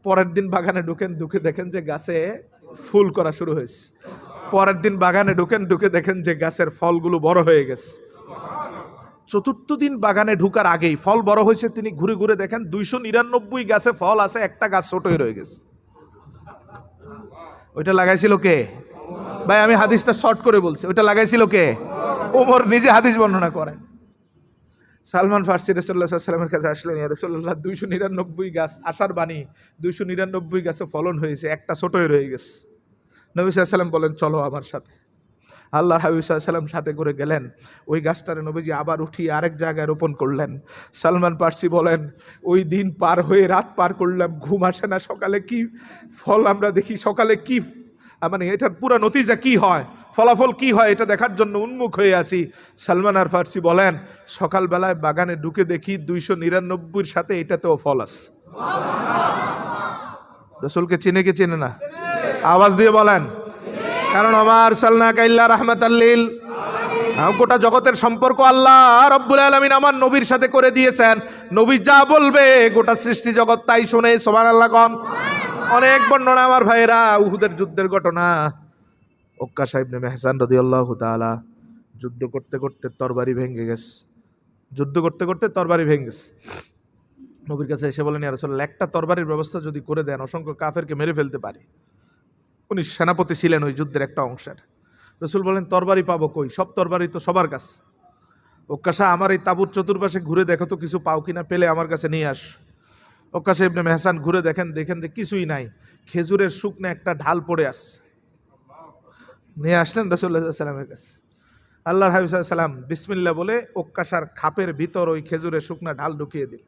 পরের দিন বাগানে ঢুকে দেখেন যে গাছে ফুল করা শুরু হয়েছে। পরের দিন বাগানে ঢুকে দেখেন যে গাছের ফলগুলো বড় হয়ে গেছে। চতুর্থ দিন বাগানে ঢুকার আগেই ফল বড় হয়েছে, তিনি ঘুরে দেখেন 299 গাছে ফল আছে, একটা গাছ ছোট হয়ে রয়ে গেছে। ওইটা লাগাইছিল কে? ভাই আমি হাদিসটা শর্ট করে বলছি, ওইটা লাগাইছিল কে? ওমর নিজে হাদিস বর্ণনা করেন। সালমান ফারসি রাসূলুল্লাহ সাল্লাল্লাহু আলাইহি ওয়াসাল্লামের কাছে আসলেন, ইয়া রাসূলুল্লাহ 299 গাছ আশার বাণী, 299 গাছে ফলন হয়েছে, একটা ছোট হয়ে রয়ে গেছে। নবী সাল্লাল্লাহু আলাইহি ওয়াসাল্লাম বলেন চলো আমার সাথে। আল্লাহর হাবিব সাল্লাল্লাহু আলাইহি ওয়াসাল্লাম সাথে করে গেলেন, ওই গাছটারে নবীজি আবার উঠিয়ে আরেক জায়গায় রোপণ করলেন। সালমান ফারসি বলেন ওই দিন পার হয়ে রাত পার করলাম, ঘুম আসে না, সকালে কি ফল আমরা দেখি, সকালে কি মানে এটার পুরো নতিজা কি হয়, ফলাফল কি হয় এটা দেখার জন্য উন্মুখ হয়ে আছি। সালমান আর ফারসি বলেন সকালবেলায় বাগানে ঢুকে দেখি 299-র সাথে এটাতেও ফল আছে। রাসূলকে চিনে কি চিনে না? আওয়াজ দিয়ে বলেন। কারণ আমার সাল্লাল্লাহু ইল্লা রাহমাতাল লিল আলামিন, গোটা জগতের সম্পর্ক আল্লাহ রাব্বুল আলামিন আমার নবীর সাথে করে দিয়েছেন। নবী যা বলবে গোটা সৃষ্টি জগৎ তাই শুনে। সুবহানাল্লাহ কোন। অনেক বর্ণনা আমার ভাইরা, উহুদের যুদ্ধের ঘটনা। উক্কাশা ইবনে মেহসান রাদিয়াল্লাহু তাআলা যুদ্ধ করতে করতে তরবারি ভেঙে গেছে, নবীর কাছে এসে বলেন ইয়া রাসূলুল্লাহ একটা তরবারির ব্যবস্থা যদি করে দেন অসংখ্য কাফেরকে মেরে ফেলতে পারি। উনি সেনাপতি ছিলেন ওই যুদ্ধের একটা অংশের। রাসূল বলেন তরবারি পাবো কই, সব তরবারি তো সবার কাছে। উক্কাশা আমার এই তাঁবুর চতুর্পাশে ঘুরে দেখো তো কিছু পাও কিনা, পেলে আমার কাছে নিয়ে আস। উক্কাশা ইবনে মেহসান ঘুরে দেখেন যে কিছুই নাই, খেজুরের শুকনো একটা ঢাল পড়ে আসছে। নিয়ে আসলেন রাসূলুল্লাহ সাল্লাল্লাহু আলাইহি ওয়াসাল্লামের কাছে। আল্লাহর হাবিব সাল্লাল্লাহু আলাইহি ওয়াসাল্লাম বিসমিল্লাহ বলে উক্কাশার খাপের ভিতর ওই খেজুরের শুকনো ঢাল ঢুকিয়ে দিল।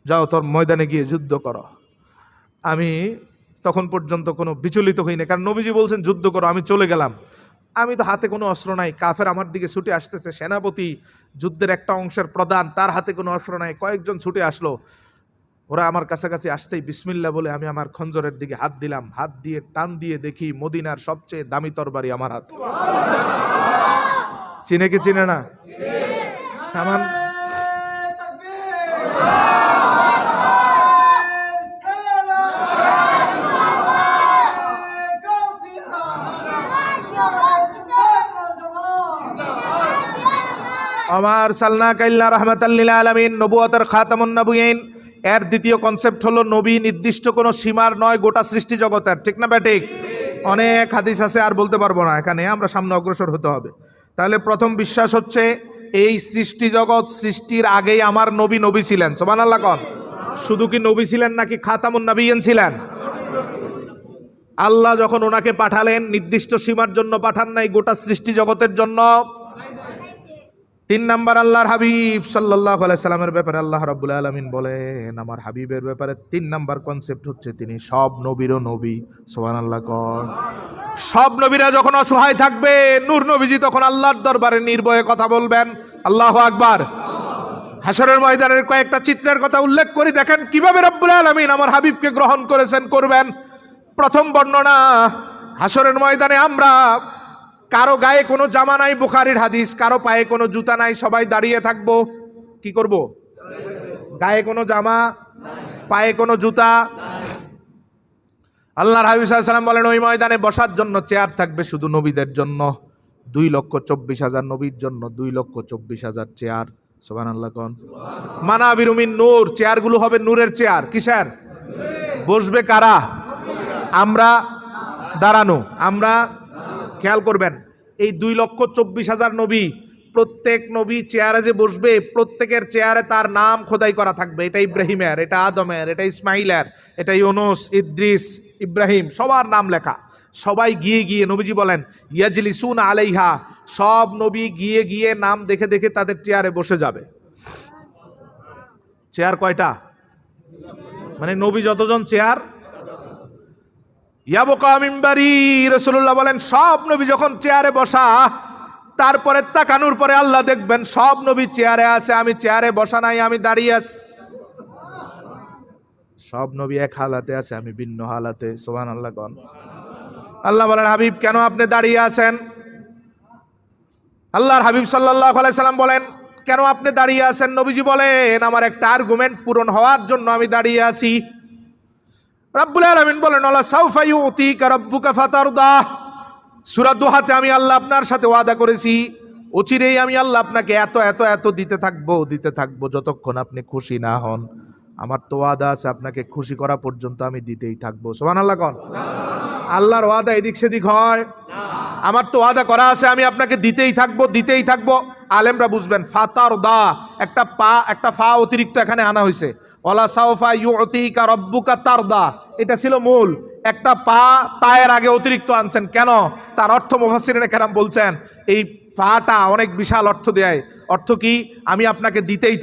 যাও তোর ময়দানে গিয়ে যুদ্ধ করো। আমি তখন পর্যন্ত কোনো বিচলিত হইনি, কারণ নবীজি বলছেন যুদ্ধ করো, আমি চলে গেলাম। আমি তো হাতে কোনো অস্ত্র নাই, কাফের আমার দিকে ছুটে আসতেছে, সেনাপতি যুদ্ধের একটা অংশের প্রধান, তার হাতে কোনো অস্ত্র নাই, কয়েকজন ছুটে আসলো। ওরা আমার কাছাকাছি আসতেই বিসমিল্লাহ বলে আমি আমার খঞ্জরের দিকে হাত দিলাম, হাত দিয়ে টান দিয়ে দেখি মদিনার সবচেয়ে দামি তরবারি আমার হাত। চিনে কি চিনে না? সামান আমার সাল্লাল্লাহু ইল্লা রাহমাতাল লিল আলামিন, নবুয়তের খাতামুন নবিয়্যিন। এর দ্বিতীয় কনসেপ্ট হলো নবী নির্দিষ্ট কোনো সীমার নয়, গোটা সৃষ্টি জগতের। ঠিক না ব্যাটিক? অনেক হাদিস আছে, আর বলতে পারবো না, এখানে আমরা সামনে অগ্রসর হতে হবে। তাহলে প্রথম বিশ্বাস হচ্ছে এই সৃষ্টি জগৎ সৃষ্টির আগেই আমার নবী ছিলেন। সুবহানাল্লাহ কোন। শুধু কি নবী ছিলেন নাকি খাতামুন নবিয়্যিন ছিলেন? আল্লাহ যখন ওনাকে পাঠালেন নির্দিষ্ট সীমার জন্য পাঠান নাই, গোটা সৃষ্টি জগতের জন্য। 3 নাম্বার আল্লাহর হাবিব সাল্লাল্লাহু আলাইহি সাল্লামের ব্যাপারে আল্লাহ রাব্বুল আলামিন বলেন আমার হাবিবের ব্যাপারে 3 নাম্বার কনসেপ্ট হচ্ছে তিনি সব নবীরও নবী। সুবহানাল্লাহ কোন। সব নবীরা যখন অসহায় থাকবে, নূর নবীজি তখন আল্লাহর দরবারে নির্ভয়ে কথা বলবেন। আল্লাহু আকবার। হাশরের ময়দানের কয়েকটা চিত্রের কথা উল্লেখ করি, দেখেন কিভাবে রব্বুল আলামিন আমার হাবিবকে গ্রহণ করেছেন করবেন। প্রথম বর্ণনা, হাশরের ময়দানে আমরা কারো গায়ে কোনো জামা নাই, বুখারীর হাদিস, কারো পায়ে কোনো জুতা নাই, সবাই দাঁড়িয়ে থাকবো। কি করব? গায়ে কোনো জামা, পায়ে কোনো জুতা। আল্লাহর হাবিব সাল্লাল্লাহু আলাইহি ওয়াসাল্লাম বলেন ওই ময়দানে বসার জন্য চেয়ার থাকবে শুধু নবীদের জন্য, 2,24,000 নবীর জন্য 2,24,000 চেয়ার। সুবহানাল্লাহ কোন। মানাবিরু মিন নূর, চেয়ারগুলো হবে নূরের চেয়ার। কিসের? বসবে কারা? আমরা দাঁড়ানো, আমরা। খেয়াল করবেন এই 2,24,000 নবী, প্রত্যেক নবী চেয়ারে যে বসবে প্রত্যেকের চেয়ারে তার নাম খোদাই করা থাকবে। এটা ইব্রাহিমের, এটা আদমের, এটা ইসমাইলের, এটা ইউনুস, ইদ্রিস, ইব্রাহিম, সবার নাম লেখা। সবাই গিয়ে গিয়ে, নবীজি বলেন ইয়াজলিসুনা আলাইহা, সব নবী গিয়ে গিয়ে নাম দেখে দেখে তাদের চেয়ারে বসে যাবে। চেয়ার কয়টা? মানে নবী যতজন চেয়ার, ইয়াবকা মিম্বারি, রাসূলুল্লাহ বলেন সব নবী যখন চেয়ারে বসা, তারপরে তাকানোর পরে আল্লাহ দেখবেন সব নবী চেয়ারে আছে, আমি চেয়ারে বসা নাই, আমি দাঁড়িয়ে আছি। সব নবী এক হালাতে আছে, আমি ভিন্ন হালাতে। সুবহানাল্লাহ কোন। আল্লাহ বলেন হাবিব কেন আপনি দাঁড়িয়ে আছেন? আল্লাহর হাবিব সাল্লাল্লাহু আলাইহি সাল্লাম বলেন কেন আপনি দাঁড়িয়ে আছেন? নবীজি বলেন আমার একটা আর্গুমেন্ট পূরণ হওয়ার জন্য আমি দাঁড়িয়ে আছি। রাব্বুল আলামিন বলেন আলা সাউফা ইউতিকা রাব্বুকা ফাতারদা, সূরা দুহাতে আমি আল্লাহ আপনার সাথে ওয়াদা করেছি, অচিরেই আমি আল্লাহ আপনাকে এত এত এত দিতে থাকবো যতক্ষণ আপনি খুশি না হন। আমার তো ওয়াদা আছে আপনাকে খুশি করা পর্যন্ত আমি দিতেই থাকবো। সুবহানাল্লাহ কোন। আল্লাহর ওয়াদা এদিক সেদিক হয়? আমার তো ওয়াদা করা আছে আমি আপনাকে দিতেই থাকবো। আলেমরা বুঝবেন ফাতারদা, একটা ফা অতিরিক্ত এখানে আনা হয়েছে, ওয়ালা সাউফা ইউতিকা রাব্বুকা তারদা, এটা ছিল মূল। একটা পা তায়ের আগে অতিরিক্ত আনছেন কেন? তার অর্থ মুফাসসিরিনে কেরাম বলছেন এই পাটা অনেক বিশাল অর্থ দেয়। অর্থ কি? আমি আপনাকে দিতেই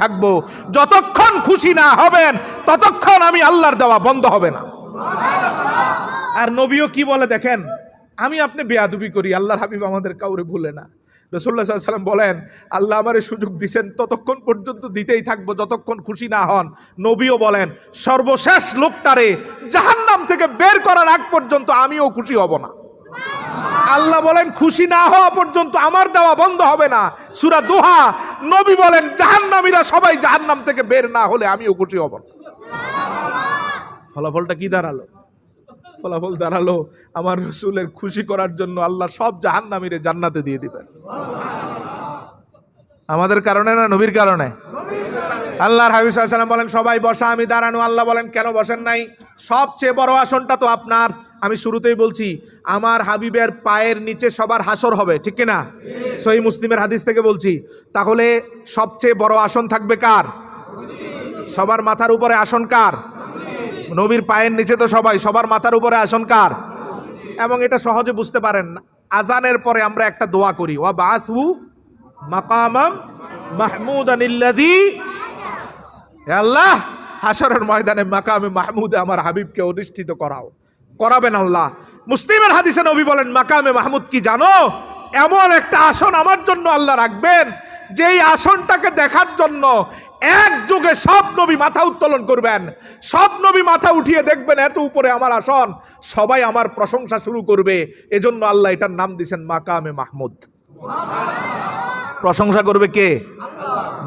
থাকবো যতক্ষণ খুশি না হবেন ততক্ষণ আমি আল্লাহর দেওয়া বন্ধ হবে না। আর নবীও কি বলে দেখেন, আমি আপনি বেয়াদবি করি, আল্লাহর হাবিব আমাদের কাউরে ভুলে না। রাসূলুল্লাহ সাল্লাল্লাহু আলাইহি ওয়াসাল্লাম বলেন আল্লাহ আমারে সুযোগ দিবেন ততক্ষণ পর্যন্ত দিতেই থাকবো যতক্ষণ খুশি না হন। নবীও বলেন সর্বশেষ লোকটারে জাহান্নাম থেকে বের করার আগ পর্যন্ত আমিও খুশি হব না। আল্লাহ বলেন খুশি না হওয়া পর্যন্ত আমার দেওয়া বন্ধ হবে না। সূরা দুহা, নবী বলেন জাহান্নামীরা সবাই জাহান্নাম থেকে বের না হলে আমিও খুশি হব না। ফলাফলটা কি দাঁড়ালো? ফলাফল দাঁড়ালো আমার রাসূলের খুশি করার জন্য আল্লাহ সব জাহান্নামীরে জান্নাতে দিয়ে দিবেন। আমাদের কারণে না, নবীর কারণে। আল্লাহর হাবিব সাল্লাল্লাহু আলাইহি ওয়াসাল্লাম বলেন সবাই বসা, আমি দাঁড়ানো। আল্লাহ বলেন কেন বসেন নাই? সবচেয়ে বড় আসনটা তো আপনার। আমি শুরুতেই বলছি আমার হাবিবের পায়ের নিচে সবার হাসর হবে, ঠিক কিনা? সহিহ মুসলিমের হাদিস থেকে বলছি। তাহলে সবচেয়ে বড় আসন থাকবে কার? সবার মাথার উপরে আসন কার? নবীর পায়ের নিচে তো সবার মাথার উপরে আসন কার? এবং এটা সহজে বুঝতে পারেন, আজানের পরে আমরা একটা দোয়া করি, ওয়া বাআসহু মাকামাম মাহমুদানিল্লাযী, হে আল্লাহ হাসরের ময়দানে মাকামে মাহমুদে আমার হাবিবকে অধিষ্ঠিত করাবেন আল্লাহ। মুসলিমের হাদিসে নবী বলেন মাকামে মাহমুদ কি জানো? এমন একটা আসন আমার জন্য আল্লাহ রাখবেন যেই আসনটাকে দেখার জন্য একযোগে সব নবী মাথা উত্তোলন করবেন, সব নবী মাথা উঠিয়ে দেখবেন এত উপরে আমার আসন, সবাই আমার প্রশংসা শুরু করবে। এজন্য আল্লাহ এটার নাম দিয়েছেন মাকামে মাহমুদ। প্রশংসা করবে কে?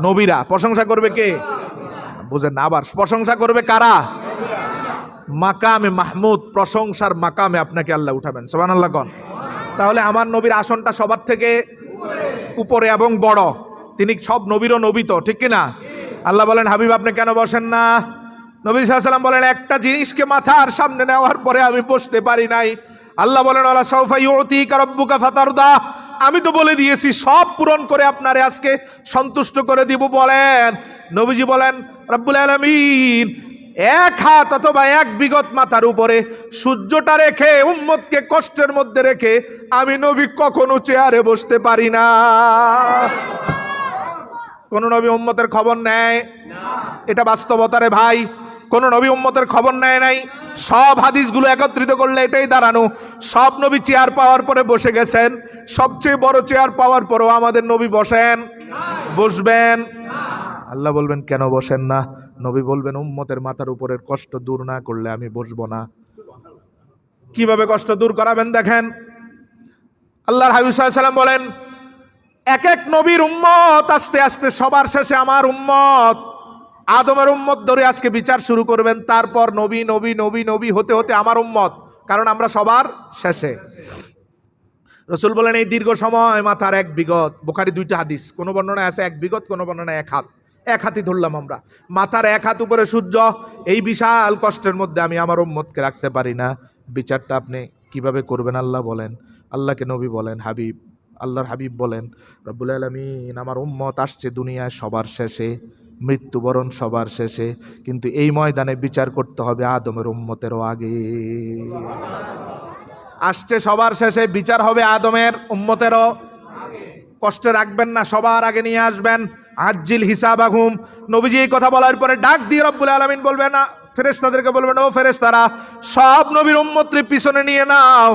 নবীরা। প্রশংসা করবে কে? বুঝেন না, আবার প্রশংসা করবে কারা? মাকামে মাহমুদ, প্রশংসার মাকামে আপনাকে আল্লাহ উঠাবেন। সুবহানাল্লাহ কোন। তাহলে আমার নবীর আসনটা সবার থেকে উপরে এবং বড়। তিনি সব নবীরও নবী তো, ঠিক কিনা? আল্লাহ বলেন হাবিব আপনি কেন বসেন না? নবী সাল্লাল্লাহু আলাইহি ওয়াসাল্লাম বলেন একটা জিনিসকে মাথার সামনে নেওয়ার পরে আমি বসতে পারি নাই। আল্লাহ বলেন আলা সাউফা ইউতিকা রাব্বুকা ফাতারদা, আমি তো বলে দিয়েছি সব পূরণ করে আপনারে আজকে সন্তুষ্ট করে দিব। বলেন নবীজি বলেন রব্বুল আলামিন এক হাত অথবা এক বিগত মাথার উপরে সূর্যটা রেখে উম্মতকে কষ্টের মধ্যে রেখে আমি নবী কখনো চেয়ারে বসতে পারি না। কোন নবী উম্মতের খবর নেয়? এটা বাস্তবতারে ভাই, কোন নবী উম্মতের খবর নেয় নাই। সব হাদিসগুলো একত্রিত করলে এটাই দাঁড়ানো, সব নবী চেয়ার পাওয়ার পরে বসে গেছেন। সবচেয়ে বড় চেয়ার পাওয়ার পরেও আমাদের নবী বসবেন। আল্লাহ বলবেন কেন বসেন না? নবী বলবেন উম্মতের মাথার উপরের কষ্ট দূর না করলে আমি বসবো না। কিভাবে কষ্ট দূর করাবেন দেখেন। আল্লাহর হাবিব সাল্লাল্লাহু আলাইহি ওয়াসাল্লাম বলেন এক এক নবীর উম্মত আস্তে আস্তে সবার শেষে আমার উম্মত আদমের উম্মত ধরে আজকে বিচার শুরু করবেন, তারপর নবী নবী নবী নবী হতে হতে আমার উম্মত, কারণ আমরা সবার শেষে। রাসূল বলেন এই দীর্ঘ সময় মাথার এক বিগত, বুখারী দুইটা হাদিস, কোন বর্ণনায় আছে এক বিগত, কোন বর্ণনায় এক হাতই ধরলাম আমরা। মাথার এক হাত উপরে সূর্য, এই বিশাল কষ্টের মধ্যে আমি আমার উম্মতকে রাখতে পারি না। বিচারটা আপনি কিভাবে করবেন? আল্লাহ বলেন, আল্লাহকে নবী বলেন, আল্লাহর হাবিব বলেন রব্বুল আলামিন আমার উম্মত আসছে দুনিয়ায় সবার শেষে, মৃত্যুবরণ সবার শেষে, কিন্তু এই ময়দানে বিচার করতে হবে আদমের উম্মতেরও আগে। আসছে সবার শেষে, বিচার হবে আদমের উম্মতেরও। কষ্টে রাখবেন না, সবার আগে নিয়ে আসবেন। আজ্জিল হিসাবাহুম, নবীজি এই কথা বলার পরে ডাক দিয়ে রব্বুল আলামিন বলবেন না, ফেরেশতাদেরকে বলবেন, ও ফেরেশতারা, সব নবীর উম্মতরে পিছনে নিয়ে নাও,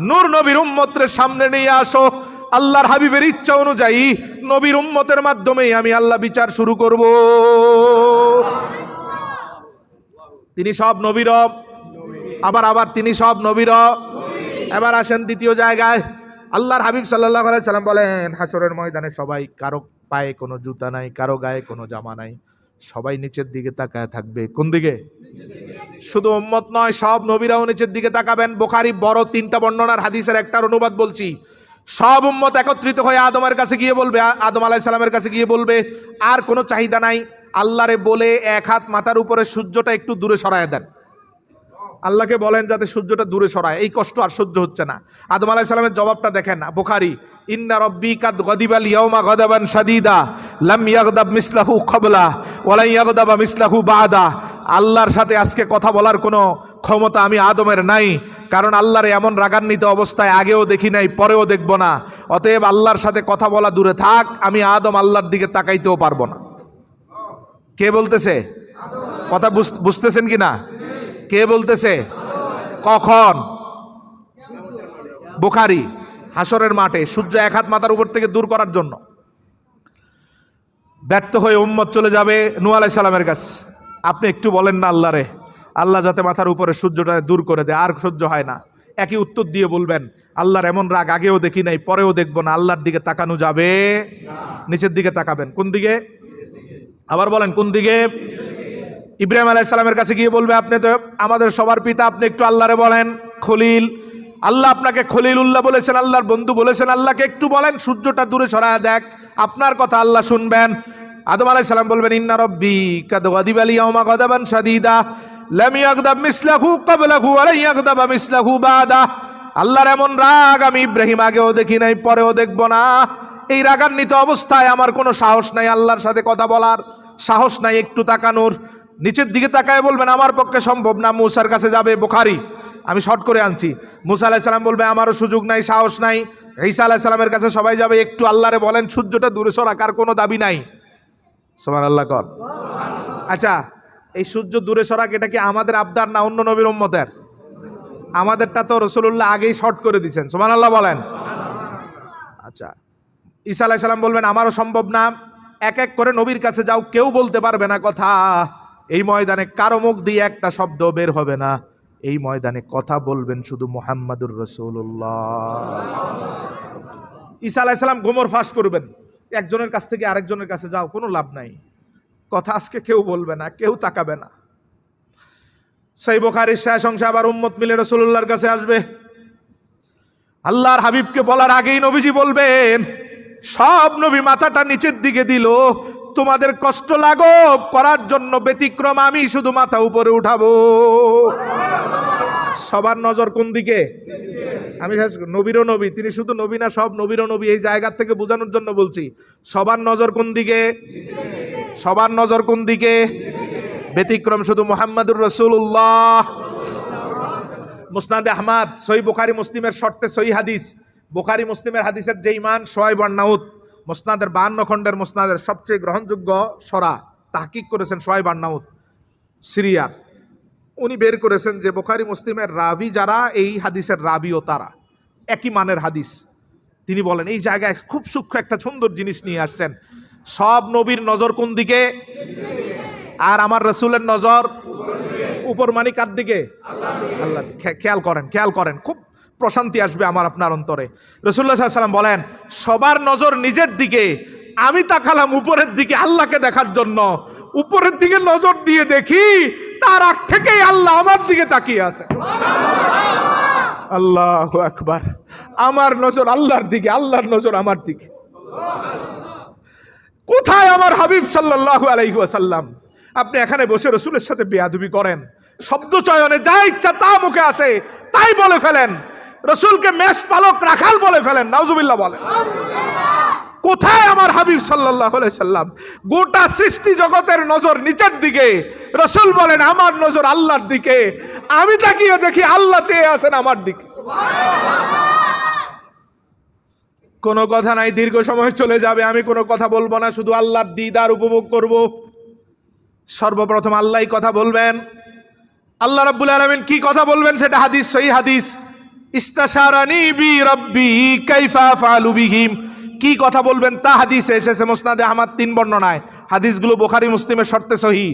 নূর নবীর উম্মতরে সামনে নিয়ে আসো। আল্লাহর হাবিবের ইচ্ছা অনুযায়ী নবীর উম্মতের মাধ্যমেই আমি আল্লাহ বিচার শুরু করব। তিনি সব নবীর, আবার তিনি সব নবীর। এবার আসেন দ্বিতীয় জায়গায়। আল্লাহর হাবিব সাল্লাল্লাহু আলাইহি সাল্লাম বলেন, হাসরের ময়দানে সবাই, কারো পায়ে কোনো জুতা নাই, কারো গায়ে কোনো জামা নাই, সবাই নিচের দিকে তাকায় থাকবে। কোন দিকে? শুধু উম্মত নয়, সব নবীরাও নিচের দিকে তাকাবেন। বুখারী বড় 3টা বর্ণনার হাদিসের একটার অনুবাদ বলছি। সব উম্মত একত্রিত হয়ে আদমের কাছে গিয়ে বলবে, আদম আলাইহিস সালামের কাছে গিয়ে বলবে, আর কোনো চাহিদা নাই, আল্লাহরে বলে এক হাত মাথার উপরে সূর্যটা একটু দূরে সরায় দেন। আল্লাহকে বলেন যাতে সূর্যটা দূরে সরায়, এই কষ্ট আর সহ্য হচ্ছে না। আদম আলাইহিস সালামের জবাবটা দেখেন না, বুখারী, ইন্না রাব্বী কাদ গাদিবাল ইয়াউমা গাদাবান শাদীদা লাম ইয়াগদাব মিসলাহু ক্বাবলা ওয়া লা ইয়াগদাবা মিসলাহু বাদা। আল্লাহর সাথে আজকে কথা বলার কোনো ক্ষমতা আমি আদমের নাই, কারণ আল্লাহর এমন রাগান্বিত অবস্থায় আগেও দেখি নাই, পরেও দেখব না। অতএব আল্লাহর সাথে কথা বলা দূরে থাক, আমি আদম আল্লাহর দিকে তাকাইতেও পারবো না। কে বলতেছে? কথা বুঝতেছেন কিনা? কে বলতেছে? কখন? বুখারী, হাসরের মাঠে সূর্য এক হাত মাথার উপর থেকে দূর করার জন্য ব্যর্থ হয়ে উম্মত চলে যাবে নূহ আলাইহিস সালামের কাছে। আপনি একটু বলেন না আল্লাহরে, আল্লাহ যাতে মাথার উপরে সূর্যটা দূর করে দেয়, আর সহ্য হয় না। একই উত্তর দিয়ে বলবেন, আল্লাহর এমন রাগ আগেও দেখি নাই, পরেও দেখবো না, আল্লাহর দিকে তাকানো যাবে? নিচের দিকে তাকাবেন। কোন দিকে? আবার বলেন, কোন দিকে? ইব্রাহিম আলাইহিস সালামের কাছে গিয়ে বলবে, আপনি তো আমাদের সবার পিতা, আপনি একটু আল্লাহরে বলেন খলিল, আল্লাহ আপনাকে খলিলুল্লাহ বলেছেন, আল্লাহর বন্ধু বলেছেন, আল্লাহকে একটু বলেন সূর্যটা দূরে সরায় দেখ, আপনার কথা আল্লাহ শুনবেন। আদম আলাইহিস সালাম বলবেন, ইন্না রাব্বী কাদ গাদিবাল ইয়াউমা গাদাবান শাদীদা লাম ইয়াগদাব মিসলাহু ক্বাবলাহু ওয়া লা ইয়াগদাবা মিসলাহু বাদা। আল্লাহর এমন রাগ আমি ইব্রাহিম আগেও দেখি নাই, পরেও দেখব না। এই রাগান্বিত অবস্থায় আমার কোনো সাহস নাই আল্লাহর সাথে কথা বলার, সাহস নাই একটু তাকানোর। নিচের দিকে তাকায় বলবেন, আমার পক্ষে সম্ভব না। মূসার কাছে যাবে, বুখারী, আমি শর্ট করে আনছি। মূসা আলাইহিস সালাম বলবে, আমারও সুযোগ নাই, সাহস নাই। ঈসা আলাইহিস সালামের কাছে সবাই যাবে, একটু আল্লাহরে বলেন সূর্যটা দূরে সরা, কার কোনো দাবি নাই। সুবহানাল্লাহ কর। আচ্ছা, এই সূর্য দূরে সরাক, এটা কি আমাদের আবদার না অন্য নবীর উম্মতের? আমাদেরটা তো রাসূলুল্লাহ আগেই শর্ট করে দিয়েছেন। সুবহানাল্লাহ বলেন। আচ্ছা, ঈসা আলাইহিস সালাম বলবেন, আমারও সম্ভব না। এক এক করে নবীর কাছে যাও, কেউ বলতে পারবে না কথা। এই ময়দানে কারো মুখ দিয়ে একটা শব্দ বের হবে না। এই ময়দানে কথা বলবেন শুধু মুহাম্মাদুর রাসূলুল্লাহ। ঈসা আলাইহিস সালাম গোমর ফাঁস করবেন, একজনের কাছ থেকে আরেকজনের কাছে যাও, কোনো লাভ নাই। কথা আজকে কেউ বলবে না, কেউ তাকাবে না। সেই বুখারীর শেষ অংশে আবার উম্মত মিলে রাসূলুল্লাহর কাছে আসবে। আল্লাহর হাবিবকে বলার আগেই নবীজি বলবেন, সব নবী মাথাটা নিচের দিকে দিল, তোমাদের কষ্ট লাঘব করার জন্য ব্যতিক্রম আমি শুধু মাথা উপরে উঠাবো। সবার নজর কোন দিকে? আমি নবীরও নবী, তিনি শুধু নবী না, সব নবীরও নবী। এই জায়গা থেকে বোঝানোর জন্য বলছি, সবার নজর কোন দিকে? সবার নজর কোন দিকে? ব্যতিক্রম শুধু মুহাম্মাদুর রাসূলুল্লাহ। মুসনাদে আহমদ, সহিহ বুখারী মুসলিমের শর্তে সহিহ হাদিস, বুখারী মুসলিমের হাদিসের যে ইমান শুআয়ব আন-নাউত, মুসনাদের 52 খণ্ডের মুসনাদের সবচেয়ে গ্রহণযোগ্য সরা তাহকিক করেছেন শুআয়ব আন-নাউত, সিরিয়ার। উনি বের করেছেন যে বুখারী মুসলিমের রাবি যারা, এই হাদিসের রাবিও তারা, একই মানের হাদিস। তিনি বলেন, এই জায়গায় খুব সূক্ষ্ম একটা সুন্দর জিনিস নিয়ে আসছেন। সব নবীর নজর কোন দিকে? আর আমার রাসূলের নজর উপর, মানে কার দিকে? আল্লাহ। খেয়াল করেন, খেয়াল করেন, খুব প্রশান্তি আসবে আমার আপনার অন্তরে। রাসূলুল্লাহ সাল্লাল্লাহু আলাইহি ওয়াসাল্লাম বলেন, সবার নজর নিজের দিকে, আমি তাকালাম উপরের দিকে আল্লাহকে দেখার জন্য। উপরের দিকে নজর দিয়ে দেখি, তার আগ থেকেই আল্লাহ আমার দিকে তাকিয়ে আছে। আল্লাহু আকবার। আমার নজর আল্লাহর দিকে, আল্লাহর নজর আমার দিকে। কোথায় আমার হাবিব সাল্লাল্লাহু আলাইহি ওয়াসাল্লাম? আপনি এখানে বসে রাসূলের সাথে বেয়াদবি করেন, শব্দ চয়নে যা ইচ্ছা তা মুখে আসে তাই বলে ফেলেন, রাসূলকে মেষ পালক রাখাল বলে ফেলেন, নাউজুবিল্লাহ বলেন। কোথায় আমার হাবিব সাল্লাল্লাহু আলাইহি সাল্লাম? গোটা সৃষ্টি জগতের নজর নিচের দিকে, রাসূল বলেন আমার নজর আল্লাহর দিকে। আমি তাকিয়ে দেখি আল্লাহ চেয়ে আছেন আমার দিকে। কোনো কথা নাই, দীর্ঘ সময় চলে যাবে, আমি কোনো কথা বলবো না, শুধু আল্লাহর দিদার উপভোগ করব। সর্বপ্রথম আল্লাহই কথা বলবেন। আল্লাহ রাব্বুল আলামিন কি কথা বলবেন সেটা হাদিস, সহিহ হাদিস। ইস্তাশারানি বি রাব্বি কাইফা ফাআলু বিহিম, কি কথা বলবেন তা হাদিসে এসেছে, মুসনাদে আহমদ 3 বর্ণনায়। হাদিসগুলো বুখারী মুসলিমের শর্তে সহিহ।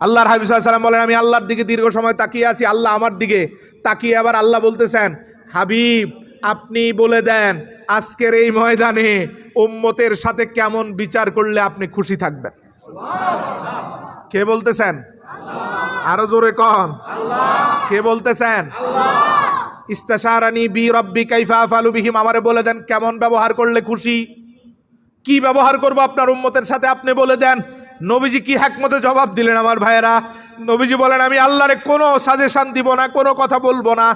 আল্লাহর হাবিব সাল্লাল্লাহু আলাইহি ওয়াসাল্লাম বলেন আমি আল্লাহর দিকে দীর্ঘ সময় তাকিয়ে আছি, আল্লাহ আমার দিকে তাকিয়ে আবার আল্লাহ বলতেছেন হাবিব আপনি বলে দেন আজকের এই ময়দানে উম্মতের সাথে কেমন বিচার করলে আপনি খুশি থাকবেন। কে বলতেছেন? আরো জোরে কন। কে বলতেছেন? ইস্তাশারানি বি রাব্বি কাইফা আফআলু বিহিম, আমারে বলে দেন কেমন ব্যবহার করলে খুশি, কি ব্যবহার করব আপনার উম্মতের সাথে আপনি বলে দেন। নবীজি কি হিকমতে জবাব দিলেন আমার ভাইয়েরা? নবীজি বলেন আমি আল্লাহরে কোনো সাজেশন দিব না, কোনো কথা বলবো না।